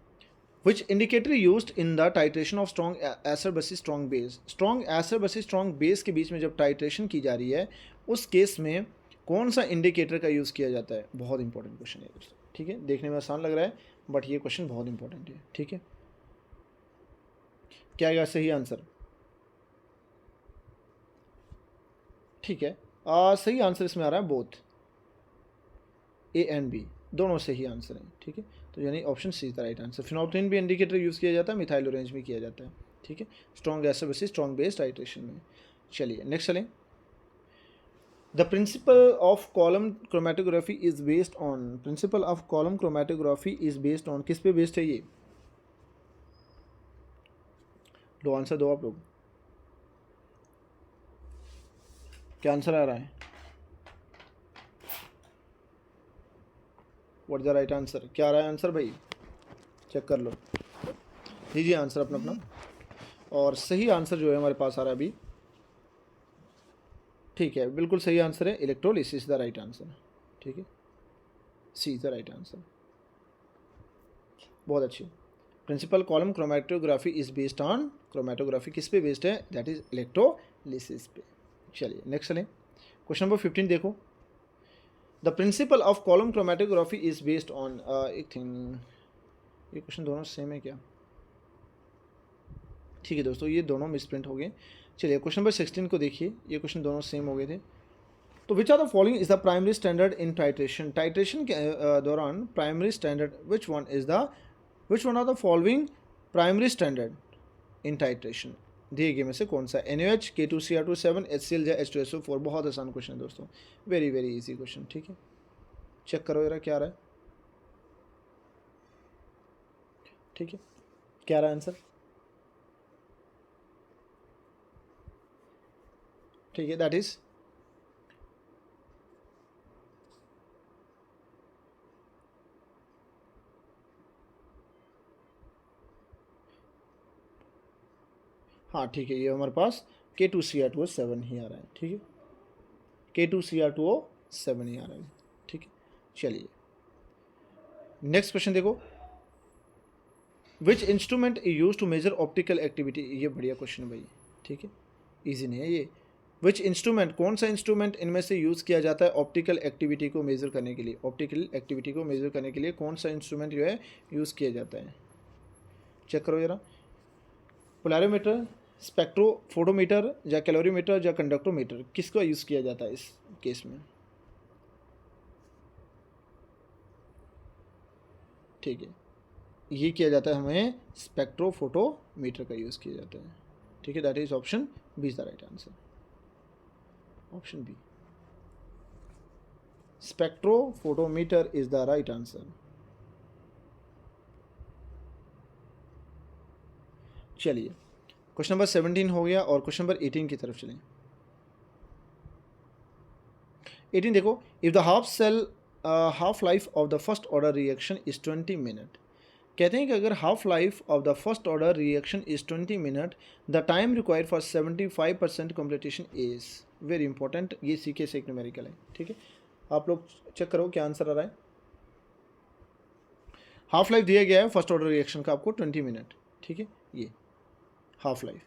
Which indicator used in the titration of strong acid versus strong base? Strong acid versus strong base के बीच में जब टाइट्रेशन की जा रही है, उस केस में कौन सा इंडिकेटर का यूज़ किया जाता है? बहुत इंपॉर्टेंट क्वेश्चन है दोस्तों. ठीक है, देखने में आसान लग रहा है, बट ये क्वेश्चन बहुत इंपॉर्टेंट है. ठीक है, क्या आएगा सही आंसर? ठीक है, सही आंसर इसमें आ रहा है बोथ, A एंड B दोनों सही आंसर हैं. ठीक है, तो यानी option C is the right answer. Phenolphthalein भी इंडिकेटर यूज़ किया जाता है, मिथाइल ऑरेंज भी किया जाता है. ठीक है, strong acid versus strong base titration में. चलिए नेक्स्ट चलें. The principle of column chromatography is based on. Principle of column chromatography is based on, किस पे बेस्ड है ये? लो आंसर दो आप लोग. क्या आंसर आ रहा है? What is the right answer? क्या आ रहा है आंसर भाई? चेक कर लो, दीजिए आंसर अपना अपना. और सही आंसर जो है हमारे पास आ रहा है अभी. ठीक है, बिल्कुल सही आंसर है, इलेक्ट्रोलिसिस द राइट आंसर. ठीक है, C is the right answer. बहुत अच्छी. Principle column chromatography is based on, chromatography किस पे बेस्ड है? दैट इज इलेक्ट्रोलिसिस पे. चलिए नेक्स्ट चलें. क्वेश्चन नंबर 15 देखो. The principle of column chromatography is based on, एक थिंग, ये क्वेश्चन दोनों सेम है क्या? ठीक है दोस्तों, ये दोनों मिसप्रिंट हो गए. चलिए क्वेश्चन नंबर 16 को देखिए, ये क्वेश्चन दोनों सेम हो गए थे. तो which are the following is the primary standard in titration. Titration के दौरान primary standard, which one are the following primary standard in titration? दिए गए में से कौन सा? NaOH, K2Cr2 7, HCl या H2SO4. बहुत आसान क्वेश्चन है दोस्तों, वेरी वेरी इजी क्वेश्चन. ठीक है, चेक करो जरा क्या आ रहा है. ठीक है, क्या आ रहा है आंसर? ठीक है, दैट इज हाँ ठीक है, ये हमारे पास K2Cr2O7 ही आ रहा है. ठीक है, K2Cr2O7 ही आ रहा है. ठीक है, चलिए नेक्स्ट क्वेश्चन देखो. Which instrument use to measure optical activity. ये बढ़िया क्वेश्चन है भाई. ठीक है, इजी नहीं है ये. विच इंस्ट्रूमेंट, कौन सा इंस्ट्रूमेंट इनमें से यूज़ किया जाता है ऑप्टिकल एक्टिविटी को मेज़र करने के लिए? ऑप्टिकल एक्टिविटी को मेज़र करने के लिए कौन सा इंस्ट्रूमेंट जो है यूज़ किया जाता है? चेक करो जरा. पोलैरोमीटर, स्पेक्ट्रोफोटोमीटर, या कैलोरीमीटर, या कंडक्टोमीटर, किसका यूज़ किया जाता है इस केस में? ठीक है, ये किया जाता है, हमें स्पेक्ट्रोफोटोमीटर का यूज़ किया जाता है. ठीक है, that is option B is the right answer. Option B, spectrophotometer is the right answer. चलिए क्वेश्चन नंबर 17 हो गया, और क्वेश्चन नंबर 18 की तरफ चलें. 18 देखो. If the half life of the first order reaction is 20 minute, कहते हैं कि अगर half life of the first order reaction is 20 minute, the time required for 75% completion is, very important, ये सीके से एक न्यूमेरिकल है, ठीक है। आप लोग चेक करो क्या आंसर आ रहा है। हाफ लाइफ दिया गया है फर्स्ट ऑर्डर रिएक्शन का आपको 20 मिनट, ठीक है, ये हाफ लाइफ,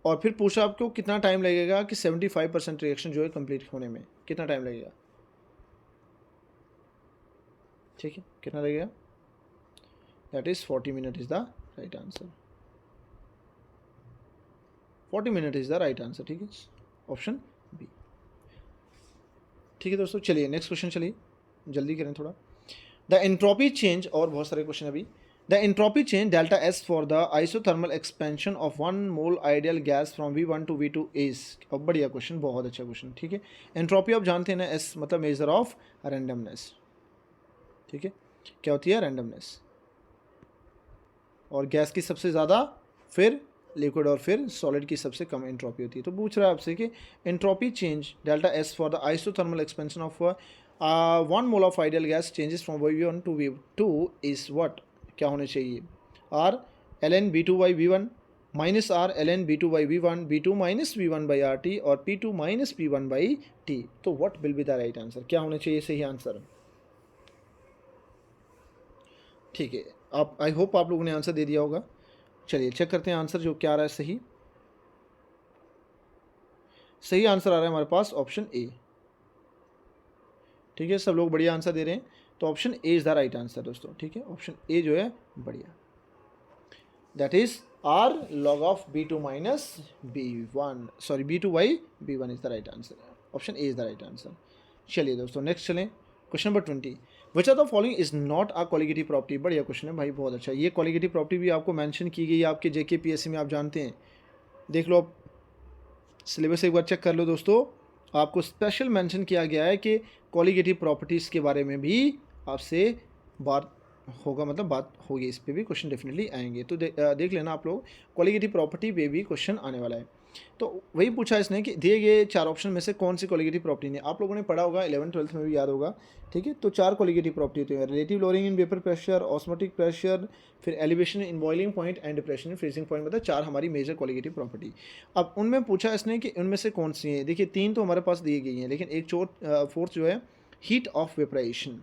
और फिर पूछा आपको कितना टाइम लगेगा कि 75% रिएक्शन जो है कंप्लीट होने में, कितना टाइम लगेगा, ठीक है, कितना लगेगा, that is 40 minute is the right answer, 40 minute is the right answer, ठीक है, ऑप्शन बी, ठीक है दोस्तों। चलिए नेक्स्ट क्वेश्चन, चलिए जल्दी करें थोड़ा। द एंट्रोपी चेंज, और बहुत सारे क्वेश्चन अभी। The entropy change delta S for the isothermal expansion of 1 mole ideal gas from V1 to V2 is, अब बढ़िया क्वेश्चन, बहुत अच्छा क्वेश्चन, ठीक है। एंट्रोपी आप जानते हैं ना, एस मतलब मेजर ऑफ रैंडमनेस, ठीक है, क्या होती है, रैंडमनेस, और गैस की सबसे ज़्यादा, फिर लिक्विड, और फिर सॉलिड की सबसे कम एंट्रोपी होती है। तो पूछ रहा है आपसे कि entropy change delta S for the isothermal expansion of 1 mole of ideal gas changes from V1 to V2 is what, क्या होने चाहिए, R ln B2 by V1 minus R ln B2 by V1, B2 minus V1 by RT, और P2 minus P1 by T। तो what will be the right answer, क्या होने चाहिए सही answer, ठीक है। आप, आई होप आप लोगों ने आंसर दे दिया होगा। चलिए चेक करते हैं आंसर जो क्या आ रहा है सही। सही आंसर आ रहा है हमारे पास ऑप्शन ए, ठीक है, सब लोग बढ़िया आंसर दे रहे हैं, तो option A is the right answer दोस्तों, ठीक है, ऑप्शन ए जो है बढ़िया, that is R log of B2 minus B1, sorry B2 by B1 is the right answer, option A is the right answer. चलिए दोस्तों नेक्स्ट चलें, question number 20, which are the following is not a qualitative property, बढ़िया question है भाई, बहुत अच्छा। ये qualitative property भी आपको मेंशन की गई है आपके JK PSC में, आप जानते हैं, देख लो, आप सिलेबस एक बार चेक कर लो दोस्तों, आपको स्पेशल मेंशन किया गया है कि क्वालिटेटिव प्रॉपर्टीज़ के बारे में भी आपसे बात होगा, मतलब बात होगी, इस पे भी क्वेश्चन डेफिनेटली आएंगे। तो देख लेना आप लोग, क्वालिटेटिव प्रॉपर्टी पे भी क्वेश्चन आने वाला है। तो वही पूछा इसने कि दिए गए 4 ऑप्शन में से कौन सी क्वालिटेटिव प्रॉपर्टी ने, आप लोगों ने पढ़ा होगा 11th-12th में भी याद होगा, ठीक है। तो 4 क्वालिटेटिव प्रॉपर्टी होती है, relative lowering in vapour pressure, osmotic pressure, फिर elevation in boiling point and depression in freezing point, मतलब 4 हमारी मेजर क्वालिटेटिव प्रॉपर्टी। अब उनमें पूछा इसने कि उनमें से कौन सी है, देखिए 3 तो हमारे पास दी गई हैं, लेकिन एक फोर्थ जो है हीट ऑफ वेपराइजेशन,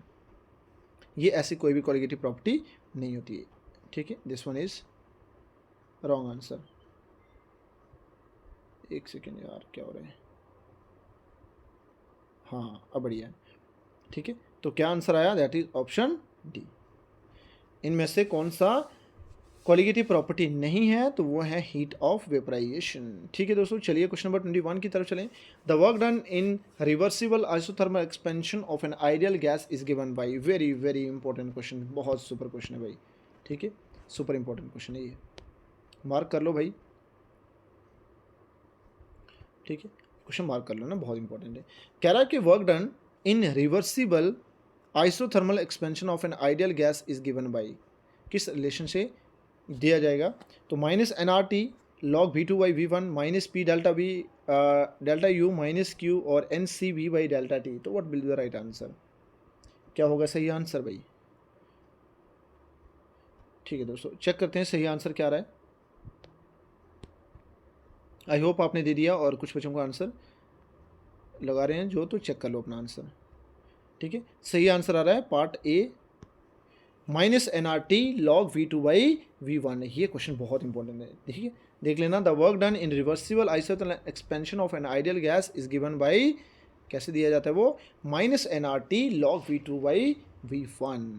ये ऐसी कोई भी क्वालिटेटिव प्रॉपर्टी नहीं होती है, ठीक है, this one is wrong answer. एक सेकेंड यार, क्या हो रहा है, हाँ अब बढ़िया है, ठीक है। तो क्या आंसर आया, दैट इज ऑप्शन डी, इनमें से कौन सा क्वालिटेटिव प्रॉपर्टी नहीं है, तो वो है हीट ऑफ वेपराइजेशन, ठीक है दोस्तों। चलिए क्वेश्चन नंबर 21 की तरफ चलें। The work done in reversible isothermal expansion of N ideal gas is given by, very very important question, बहुत सुपर क्वेश्चन है भाई, ठीक है, सुपर इंपॉर्टेंट क्वेश्चन है ये, मार्क कर लो भाई, ठीक है, क्वेश्चन मार्क कर लो ना, बहुत इंपॉर्टेंट है। कह रहा है कि work done in reversible isothermal expansion of N ideal gas is given by, किस रिलेशन से दिया जाएगा, तो minus NRT log V2 by V1 minus P delta V delta U minus Q और NCV बाई डेल्टा T, तो what will be the right answer, क्या होगा सही आंसर भाई, ठीक है दोस्तों, चेक करते हैं सही आंसर क्या आ रहा है। आई होप आपने दे दिया, और कुछ बच्चों का आंसर लगा रहे हैं जो, तो चेक कर लो अपना आंसर, ठीक है। सही आंसर आ रहा है part A, minus NRT log V2 by V1, ये क्वेश्चन बहुत इंपॉर्टेंट है, देखिए देख लेना। The work done in reversible isothermal expansion of N ideal gas is given by, कैसे दिया जाता है वो, minus NRT log V2 by V1,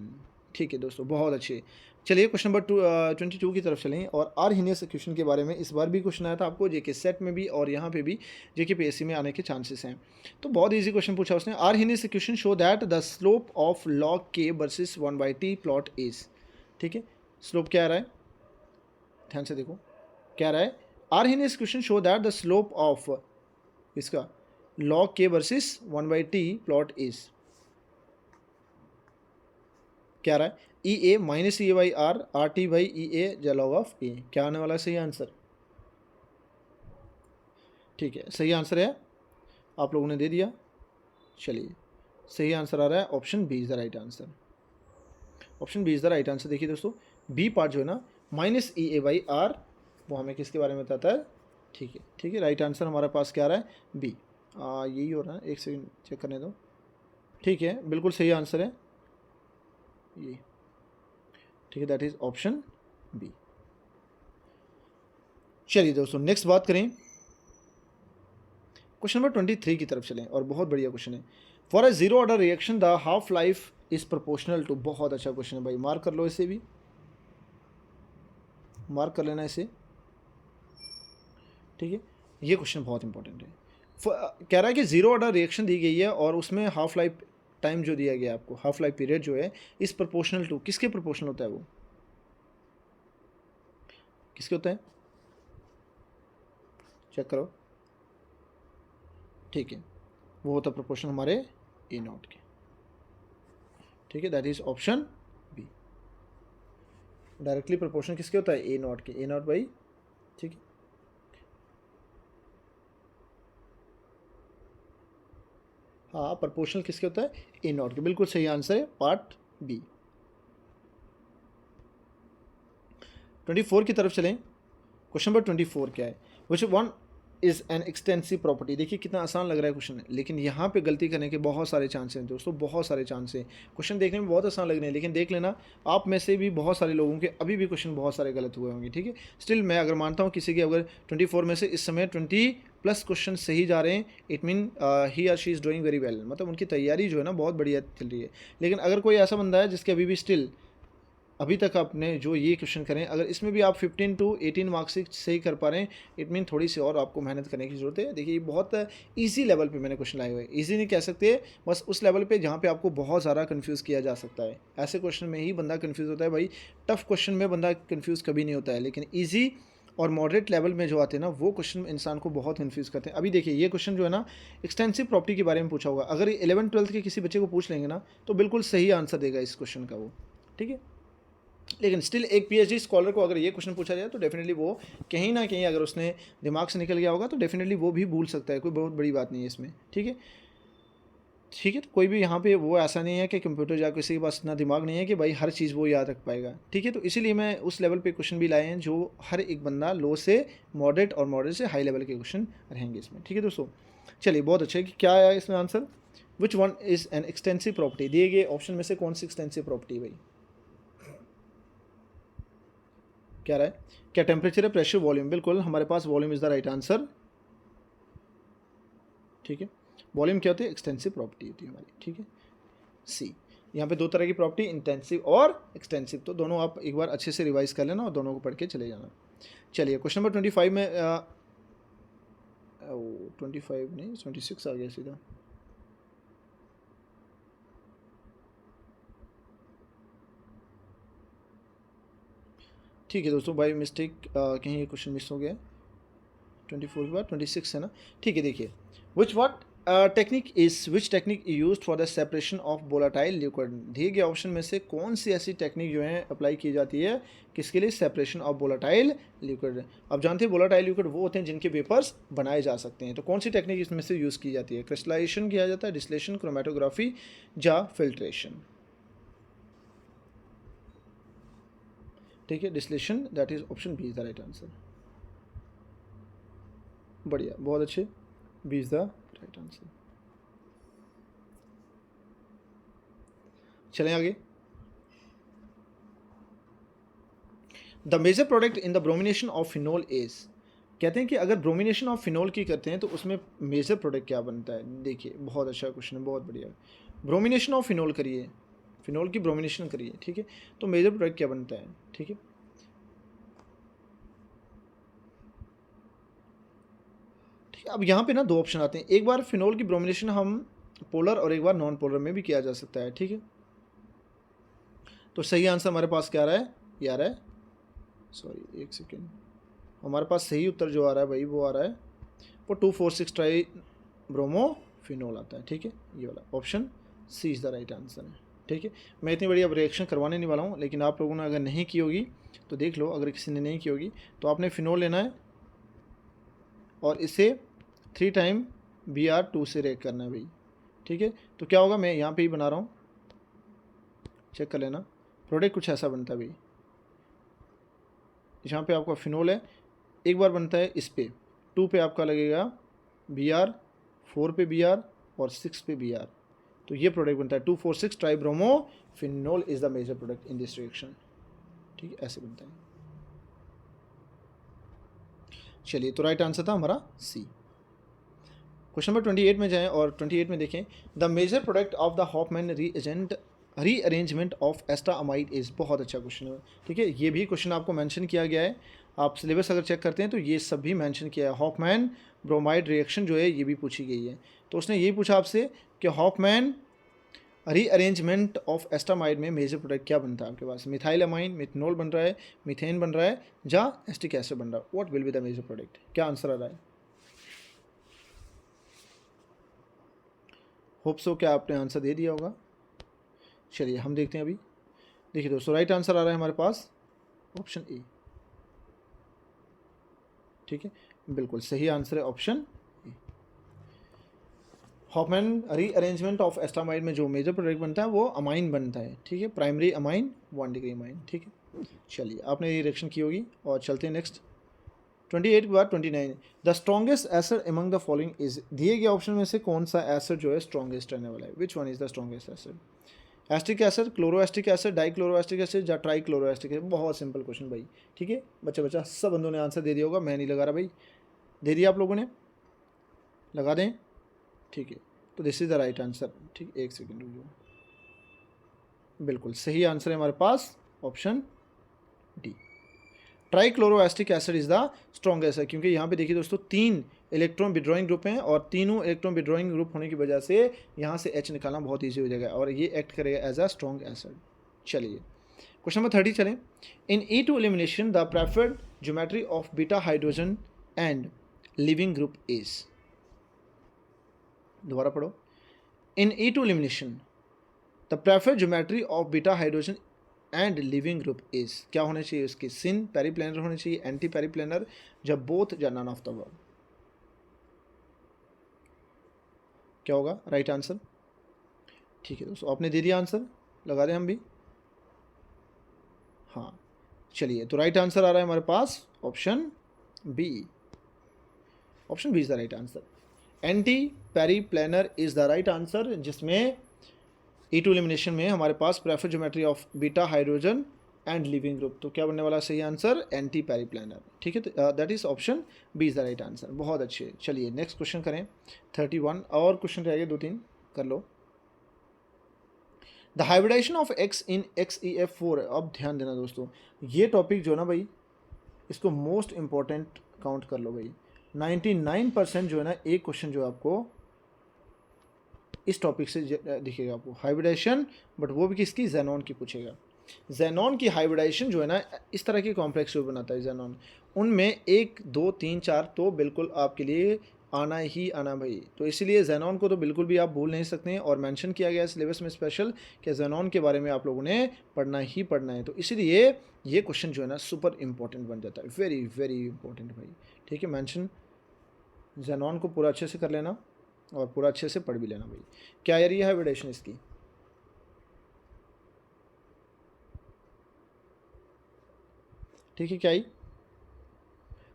ठीक है दोस्तों, बहुत अच्छे। चलिए क्वेश्चन नंबर 22 की तरफ चलें, और आर्हीनियस इक्वेशन के बारे में इस बार भी क्वेश्चन आया था आपको JK सेट में भी, और यहाँ पे भी JK PSC में आने के चांसेस हैं। तो बहुत इजी क्वेश्चन पूछा उसने, Arrhenius equation show that the slope of log K versus 1/T plot is, ठीक है, स्लोप क्या आ रहा है, ध्यान से देखो, क्या आ रहा है, Arrhenius equation show that the slope of इसका log K versus 1/T plot is, क्या आ रहा है, EA minus EA by R, RT by EA log of A, क्या आने वाला है सही आंसर, ठीक है, सही आंसर है, आप लोगों ने दे दिया। चलिए सही आंसर आ रहा है option B is the right answer, option B is the right answer. देखिए दोस्तों, बी पार्ट जो है ना -EA/R वो हमें किसके बारे में बताता है? ठीक है, राइट आंसर हमारे पास क्या आ रहा है? बी। यही हो रहा है, एक सेकंड चेक करने दो। ठीक है, बिल्कुल सही आंसर है ये। ठीक है, दैट इज ऑप्शन बी। चलिए दोस्तों नेक्स्ट बात करें, क्वेश्चन नंबर 23 की तरफ चलें, और बहुत बढ़िया क्वेश्चन है। For a zero order reaction the half life is proportional to, बहुत अच्छा क्वेश्चन है भाई, मार्क कर लो इसे भी, मार्क कर लेना इसे। ठीक है, ये क्वेश्चन बहुत इंपॉर्टेंट है। कह रहा है कि जीरो ऑर्डर रिएक्शन दी गई है और उसमें हाफ लाइफ टाइम जो दिया गया है आपको, हाफ लाइफ पीरियड जो है इस प्रोपोर्शनल टू, किसके प्रोपोर्शनल होता है वो? किसके होता है? चेक करो। ठीक है, वो होता है प्रोपोर्शनल हमारे ए नॉट के। ठीक है, that is option B. Directly proportional किसके होता है? ए नॉट के, ए नॉट बाई। ठीक है, हाँ, प्रोपोर्शनल किसके होता है? ए नॉट के, बिल्कुल सही आंसर है पार्ट बी। 24 की तरफ चलें। क्वेश्चन नंबर 24 क्या है? Which one is an extensive property. देखिए कितना आसान लग रहा है क्वेश्चन, लेकिन यहाँ पे गलती करने के बहुत सारे चांस हैं दोस्तों, बहुत सारे चांस हैं। क्वेश्चन देखने में बहुत आसान लग रहे हैं, लेकिन देख लेना आप में से भी बहुत सारे लोगों के अभी भी क्वेश्चन बहुत सारे गलत हुए होंगे। ठीक है, स्टिल मैं अगर मानता हूँ किसी के अगर 24 में से इस समय 20+ क्वेश्चन सही जा रहे हैं, it mean he or she is doing very well, मतलब उनकी तैयारी जो है ना बहुत बढ़िया चल रही है। लेकिन अगर कोई ऐसा बंदा है जिसके अभी भी स्टिल अभी तक आपने जो ये क्वेश्चन करें, अगर इसमें भी आप 15 to 18 मार्क्स से सही कर पा रहे हैं, इट मीन थोड़ी सी और आपको मेहनत करने की ज़रूरत है। देखिए ये बहुत इजी लेवल पे मैंने क्वेश्चन लाए हुए हैं, इजी नहीं कह सकते, बस उस लेवल पे जहाँ पे आपको बहुत ज़्यादा कंफ्यूज किया जा सकता है। ऐसे क्वेश्चन में ही बंदा कंफ्यूज होता है भाई, टफ क्वेश्चन में बंदा कंफ्यूज कभी नहीं होता है, लेकिन ईजी और मॉडरेट लेवल में जो आते हैं ना वो क्वेश्चन इंसान को बहुत कन्फ्यूज़ करते हैं। अभी देखिए ये क्वेश्चन जो है ना एक्सटेंसिव प्रॉपर्टी के बारे में पूछा होगा, अगर 11th-12th के किसी बच्चे को पूछ लेंगे ना तो बिल्कुल सही आंसर देगा इस क्वेश्चन का वो। ठीक है, लेकिन स्टिल एक पीएचडी स्कॉलर को अगर ये क्वेश्चन पूछा जाए तो डेफिनेटली वो कहीं ना कहीं अगर उसने दिमाग से निकल गया होगा तो डेफिनेटली वो भी भूल सकता है, कोई बहुत बड़ी बात नहीं है इसमें। ठीक है, ठीक है, तो कोई भी यहाँ पे वो ऐसा नहीं है कि कंप्यूटर या किसी के पास इतना दिमाग नहीं है कि भाई हर चीज़ वो याद रख पाएगा। ठीक है, तो इसीलिए मैं उस लेवल पे क्वेश्चन भी लाए हैं जो हर एक बंदा लो से मॉडरेट और मॉडरेट से हाई लेवल के क्वेश्चन रहेंगे इसमें। ठीक है दोस्तों, चलिए बहुत अच्छा है कि क्या आया इसमें answer. Which one is an extensive property, दिए गए ऑप्शन में से कौन सी एक्सटेंसिव प्रॉपर्टी है भाई? क्या रहा है? क्या टेम्परेचर है, प्रेशर, वॉल्यूम? बिल्कुल हमारे पास volume is the right answer. ठीक है, वॉल्यूम क्या होती है? एक्सटेंसिव प्रॉपर्टी होती है हमारी। ठीक है, सी। यहाँ पे दो तरह की प्रॉपर्टी, इंटेंसिव और एक्सटेंसिव, तो दोनों आप एक बार अच्छे से रिवाइज कर लेना और दोनों को पढ़ के चले जाना। चलिए क्वेश्चन नंबर 25 में 25 नहीं 26 आ गया सीधा। ठीक है दोस्तों, बाई मिस्टेक कहीं ये क्वेश्चन मिस हो गया। 24 के बाद 26 है ना? ठीक है, देखिए which technique use for the separation of volatile liquid. दिए गए ऑप्शन में से कौन सी ऐसी टेक्निक जो है अप्लाई की जाती है किसके लिए? Separation of volatile liquid. अब जानते हैं वोलाटाइल लिक्विड वो होते हैं जिनके वेपर्स बनाए जा सकते हैं, तो कौन सी टेक्निक इसमें से यूज़ की जाती है? क्रिस्टलाइजेशन किया जाता है, डिस्टिलेशन, क्रोमेटोग्राफी या फिल्ट्रेशन? ठीक है, distillation, that is option B is the right answer. बढ़िया, बहुत अच्छे, B is the right answer. चलें आगे। The major product in the bromination of phenol is. कहते हैं कि अगर ब्रोमिनेशन ऑफ फिनोल की करते हैं तो उसमें मेजर प्रोडक्ट क्या बनता है? देखिए बहुत अच्छा क्वेश्चन है, बहुत बढ़िया। ब्रोमिनेशन ऑफ फिनोल करिए, फिनोल की ब्रोमिनेशन करिए, ठीक है, तो मेजर प्रोडक्ट क्या बनता है? ठीक है, ठीक है, अब यहाँ पे ना दो ऑप्शन आते हैं, एक बार फिनोल की ब्रोमिनेशन हम पोलर और एक बार नॉन पोलर में भी किया जा सकता है। ठीक है, तो सही आंसर हमारे पास क्या आ रहा है? ये आ रहा है, सॉरी एक सेकेंड, हमारे पास सही उत्तर जो आ रहा है भाई वो आ रहा है वो 2,4,6 ट्राई ब्रोमोफिनोल आता है। ठीक है, ये वाला option C is the right answer है। ठीक है, मैं इतनी बड़ी अब रिएक्शन करवाने नहीं वाला हूँ, लेकिन आप लोगों ने अगर नहीं की होगी तो देख लो, अगर किसी ने नहीं की होगी तो आपने फिनोल लेना है और इसे 3 टाइम Br2 से रेक करना है भाई। ठीक है, तो क्या होगा, मैं यहाँ पे ही बना रहा हूँ, चेक कर लेना, प्रोडक्ट कुछ ऐसा बनता है भाई। जहाँ पे आपका फिनोल है एक बार बनता है इस पे, 2 पे आपका लगेगा Br, 4 पे Br और 6 पे Br, तो ये प्रोडक्ट बनता है 2,4,6 tribromo phenol is the major product in this reaction. ठीक है, ऐसे बनता है। चलिए, तो राइट आंसर था हमारा सी। क्वेश्चन नंबर 28 में जाएं और 28 में देखें, the major product of the Hofmann rearrangement of acetamide is. बहुत अच्छा क्वेश्चन है। ठीक है, ये भी क्वेश्चन आपको मेंशन किया गया है, आप सिलेबस अगर चेक करते हैं तो ये सब भी मेंशन किया है। हॉफमैन ब्रोमाइड रिएक्शन जो है ये भी पूछी गई है, तो उसने यही पूछा आपसे कि हॉफमैन रीअरेंजमेंट ऑफ एस्टामाइड में मेजर प्रोडक्ट क्या बनता है आपके पास। मिथाइल अमाइन, मिथनॉल बन रहा है, मीथेन बन रहा है, या एस्टिक एसिड बन रहा है। What will be the major product, क्या आंसर आ रहा है? होप सो क्या आपने आंसर दे दिया होगा। चलिए हम देखते हैं अभी। देखिए दोस्तों, राइट आंसर आ रहा है हमारे पास ऑप्शन ए। ठीक है, बिल्कुल सही आंसर है option A. Hofmann rearrangement of acetamide में जो मेजर प्रोडक्ट बनता है वो अमाइन बनता है। ठीक है, प्राइमरी अमाइन, 1 डिग्री अमाइन। ठीक है, चलिए आपने ये रिएक्शन की होगी और चलते हैं नेक्स्ट। 28 के बाद 29, the strongest acid among the following is. दिए गए ऑप्शन में से कौन सा एसिड जो है स्ट्रॉन्गेस्ट रहने वाला है? Which one is the strongest acid? Acetic acid, chloroacetic acid, dichloroacetic acid या ट्राइक्लोरोएस्टिक एसिड? बहुत सिंपल क्वेश्चन भाई। ठीक है, बच्चा सब बंदों ने आंसर दे दिया होगा, मैं नहीं लगा रहा भाई, दे दिया आप लोगों ने, लगा दें। ठीक है, तो this is the right answer. ठीक, एक सेकेंड रुकिए, बिल्कुल सही आंसर है हमारे पास option D. Trichloroacetic acid is the strongest है, क्योंकि यहाँ पे देखिए दोस्तों 3 इलेक्ट्रॉन विड्रॉइंग ग्रुप हैं और तीनों इलेक्ट्रॉन विड्रॉइंग ग्रुप होने की वजह से यहाँ से H निकालना बहुत ईजी हो जाएगा और ये एक्ट करेगा एज अ स्ट्रॉन्ग एसिड। चलिए क्वेश्चन नंबर 30 चलें। इन E2 elimination the preferred geometry of beta hydrogen and leaving group is. दोबारा पढ़ो। इन E2 elimination the preferred geometry of beta hydrogen and leaving group is. क्या होने चाहिए उसकी? सिन periplanar होने चाहिए, एंटी पेरीप्लेनर, जब बोथ या नन ऑफ द वर्ड। क्या होगा राइट आंसर? ठीक है दोस्तों, आपने दे दिया आंसर, लगा दें हम भी। हाँ, चलिए तो राइट आंसर आ रहा है हमारे पास option B. Option B is the right answer. Anti periplanar is the right answer, जिसमें E2 एलिमिनेशन में हमारे पास prefer geometry of beta hydrogen and leaving group, तो क्या बनने वाला सही आंसर? Anti periplanar. ठीक है, that is option B is the right answer. बहुत अच्छे। चलिए नेक्स्ट क्वेश्चन करें। 31 और क्वेश्चन रह गए, 2-3 कर लो। The hybridization of X in XeF4। अब ध्यान देना दोस्तों, ये टॉपिक जो ना भाई, इसको मोस्ट इंपॉर्टेंट काउंट कर लो भाई। 99% जो है ना, एक क्वेश्चन जो आपको इस टॉपिक से दिखेगा आपको, हाइब्रिडाइजेशन, बट वो भी किसकी? ज़ेनॉन की पूछेगा। ज़ेनॉन की हाइब्रिडाइजेशन जो है ना, इस तरह की कॉम्प्लेक्स जो बनाता है ज़ेनॉन, उनमें 1, 2, 3, 4 तो बिल्कुल आपके लिए आना ही आना भाई। तो इसीलिए ज़ेनॉन को तो बिल्कुल भी आप भूल नहीं सकते हैं, और मेंशन किया गया है सिलेबस में स्पेशल कि ज़ेनॉन के बारे में आप लोगों ने पढ़ना ही पढ़ना है। तो इसीलिए ये क्वेश्चन जो है ना सुपर इंपॉर्टेंट बन जाता है, वेरी वेरी इंपॉर्टेंट भाई। ठीक है, मेंशन ज़ेनॉन को पूरा अच्छे से कर लेना और पूरा अच्छे से पढ़ भी लेना भाई। क्या यार ये हाइब्रिडेशन इसकी? ठीक है, क्या ही?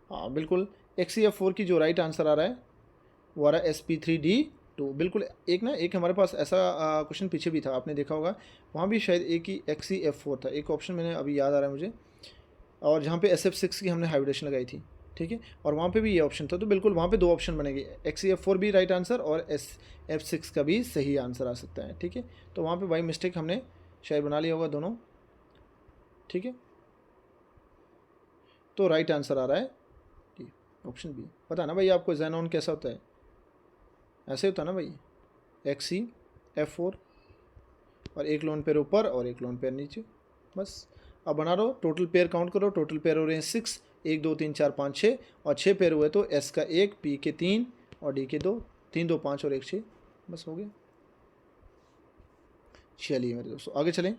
हाँ बिल्कुल, XeF4 की जो राइट आंसर आ रहा है वो आ रहा है sp3d2। बिल्कुल, एक हमारे पास ऐसा क्वेश्चन पीछे भी था, आपने देखा होगा, वहाँ भी शायद एक ही XeF4 था। एक ऑप्शन मैंने अभी याद आ रहा है मुझे, और जहाँ पे SF6 की हमने हाइब्रिडेशन लगाई थी। ठीक है, और वहाँ पे भी ये ऑप्शन था, तो बिल्कुल वहाँ पे 2 ऑप्शन बनेंगे, XeF4 भी राइट आंसर और SF6 का भी सही आंसर आ सकता है। ठीक है, तो वहाँ पे बाई मिस्टेक हमने शायद बना लिया होगा दोनों। ठीक है, तो राइट आंसर आ रहा है ऑप्शन बी। पता ना भाई आपको ज़ेनॉन कैसा होता है? ऐसे होता है ना भाई, XeF4 और एक लोन पेयर ऊपर और एक लोन पेयर नीचे, बस। अब बना लो, टोटल पेयर काउंट करो, टोटल पेयर हो रहे हैं 6, 1, 2, 3, 4, 5, 6, और 6 पेयर हुए तो S का 1, P के 3 और D के 2, 3, 2, 5 और 1, 6, बस हो गया। चलिए मेरे दोस्तों आगे चलें,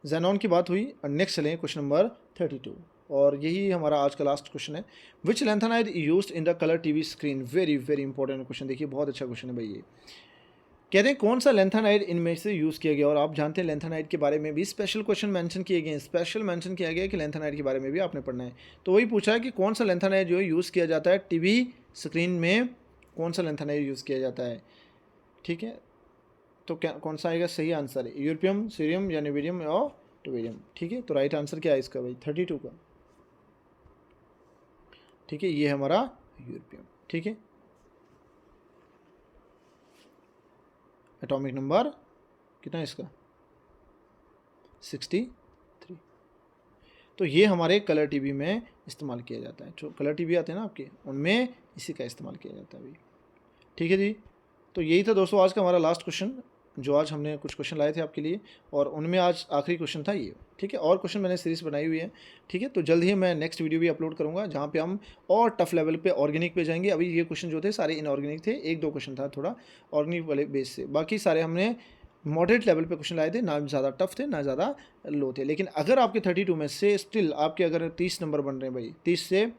ज़ेनॉन की बात हुई, और नेक्स्ट चलें क्वेश्चन नंबर 32, और यही हमारा आज का लास्ट क्वेश्चन है। Which lanthanide used in the colour TV screen. Very very important question, देखिए बहुत अच्छा क्वेश्चन है भाई ये। कहते हैं कौन सा लेंथेनाइड इनमें से यूज़ किया गया, और आप जानते हैं लेंथेनाइड के बारे में भी स्पेशल क्वेश्चन मेंशन किए गए हैं, स्पेशल मेंशन किया गया है कि लेंथेनाइड के बारे में भी आपने पढ़ना है। तो वही पूछा है कि कौन सा लेंथेनाइड जो है यूज़ किया जाता है टीवी स्क्रीन में, कौन सा लेंथेनाइड यूज़ किया जाता है। ठीक है, तो क्या कौन सा आएगा सही आंसर है, यूरोपियम, सीरियम या नेविडियम और टोवेरियम। ठीक है, तो राइट आंसर क्या है इसका भाई 32 का। ठीक है, ये है हमारा यूरोपियम। ठीक है, एटॉमिक नंबर कितना है इसका 63। तो ये हमारे कलर टीवी में इस्तेमाल किया जाता है, जो कलर टीवी आते हैं ना आपके, उनमें इसी का इस्तेमाल किया जाता है भाई। ठीक है जी, तो यही था दोस्तों आज का हमारा लास्ट क्वेश्चन, जो आज हमने कुछ क्वेश्चन लाए थे आपके लिए, और उनमें आज आखिरी क्वेश्चन था ये। ठीक है, और क्वेश्चन मैंने सीरीज़ बनाई हुई है। ठीक है, तो जल्द ही मैं नेक्स्ट वीडियो भी अपलोड करूँगा, जहाँ पे हम और टफ लेवल पे ऑर्गेनिक पे जाएंगे। अभी ये क्वेश्चन जो थे सारे इनऑर्गेनिक थे, एक दो क्वेश्चन था थोड़ा ऑर्गेनिक वाले बेस से, बाकी सारे हमने मॉडरेट लेवल पे क्वेश्चन लाए थे, ना ज़्यादा टफ थे ना ज़्यादा लो थे। लेकिन अगर आपके 32 में से स्टिल आपके अगर 30 नंबर बन रहे हैं भाई, 30 से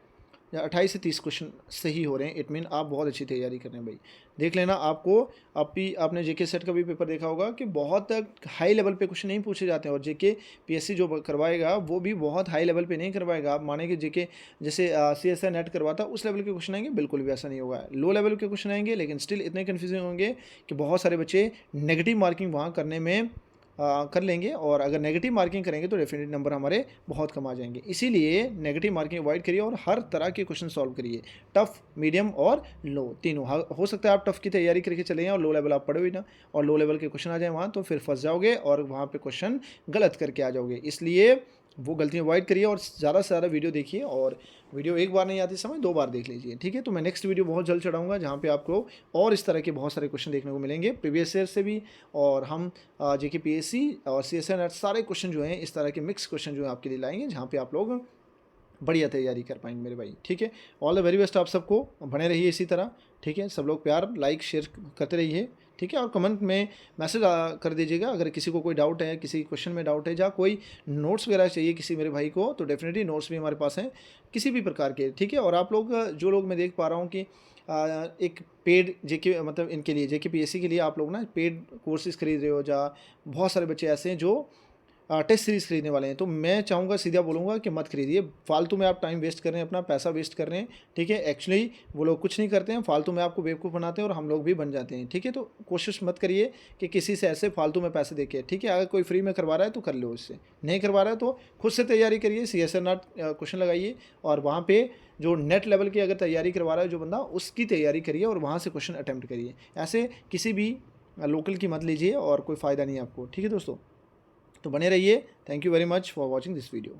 या 28 से 30 क्वेश्चन सही हो रहे हैं, इट मीन आप बहुत अच्छी तैयारी कर रहे हैं भाई। देख लेना, आपने जेके सेट का भी पेपर देखा होगा कि बहुत हाई लेवल पे क्वेश्चन नहीं पूछे जाते हैं, और जेके पीएससी जो करवाएगा वो भी बहुत हाई लेवल पे नहीं करवाएगा। आप माने कि जेके जैसे सीएसआई नेट करवाता उस लेवल के क्वेश्चन आएंगे, बिल्कुल भी ऐसा नहीं होगा। लो लेवल के क्वेश्चन आएंगे, लेकिन स्टिल इतने कन्फ्यूजिंग होंगे कि बहुत सारे बच्चे नेगेटिव मार्किंग वहाँ करने में कर लेंगे, और अगर नेगेटिव मार्किंग करेंगे तो डेफिनेट नंबर हमारे बहुत कम आ जाएंगे। इसीलिए नेगेटिव मार्किंग अवॉइड करिए और हर तरह के क्वेश्चन सॉल्व करिए, टफ, मीडियम और लो तीनों। हो सकता है आप टफ की तैयारी करके चले जाएं और लो लेवल आप पढ़ो ही ना, और लो लेवल के क्वेश्चन आ जाए वहाँ, तो फिर फंस जाओगे और वहाँ पे क्वेश्चन गलत करके आ जाओगे। इसलिए वो गलतियाँ अवॉइड करिए और ज़्यादा से ज़्यादा वीडियो देखिए, और वीडियो एक बार नहीं आती समझ, 2 बार देख लीजिए। ठीक है, तो मैं नेक्स्ट वीडियो बहुत जल्द चढ़ाऊँगा, जहाँ पे आपको और इस तरह के बहुत सारे क्वेश्चन देखने को मिलेंगे प्रीवियस ईयर से भी, और हम जेके पीएससी और सीएसआई नेट सारे क्वेश्चन जो हैं इस तरह के मिक्स क्वेश्चन जो है आपके लिए लाएंगे, जहाँ पे आप लोग बढ़िया तैयारी कर पाएंगे मेरे भाई। ठीक है, ऑल द वेरी बेस्ट आप सबको, बने रहिए इसी तरह। ठीक है, सब लोग प्यार लाइक शेयर करते रहिए। ठीक है, और कमेंट में मैसेज कर दीजिएगा अगर किसी को कोई डाउट है, किसी क्वेश्चन में डाउट है, या कोई नोट्स वगैरह चाहिए किसी मेरे भाई को, तो डेफिनेटली नोट्स भी हमारे पास हैं किसी भी प्रकार के। ठीक है, और आप लोग जो लोग मैं देख पा रहा हूँ कि एक पेड जेके मतलब इनके लिए जेके पीएससी के लिए आप लोग ना पेड कोर्सेज खरीद रहे हो, या बहुत सारे बच्चे ऐसे हैं जो टेस्ट सीरीज़ खरीदने वाले हैं, तो मैं चाहूँगा, सीधा बोलूँगा कि मत खरीदिए। फालतू में आप टाइम वेस्ट कर रहे हैं, अपना पैसा वेस्ट कर रहे हैं। ठीक है, एक्चुअली वो लोग कुछ नहीं करते हैं, फालतू में आपको बेवकूफ़ बनाते हैं और हम लोग भी बन जाते हैं। ठीक है, तो कोशिश मत करिए कि किसी से ऐसे फालतू में पैसे देके। ठीक है, अगर कोई फ्री में करवा रहा है तो कर लो, इससे नहीं करवा रहा है तो खुद से तैयारी करिए, सीएसआई नेट क्वेश्चन लगाइए, और वहाँ पर जो नेट लेवल की अगर तैयारी करवा रहा है जो बंदा, उसकी तैयारी करिए और वहाँ से क्वेश्चन अटैम्प्ट करिए। ऐसे किसी भी लोकल की मत लीजिए और कोई फ़ायदा नहीं है आपको। ठीक है दोस्तों, तो बने रहिए। Thank you very much for watching this video.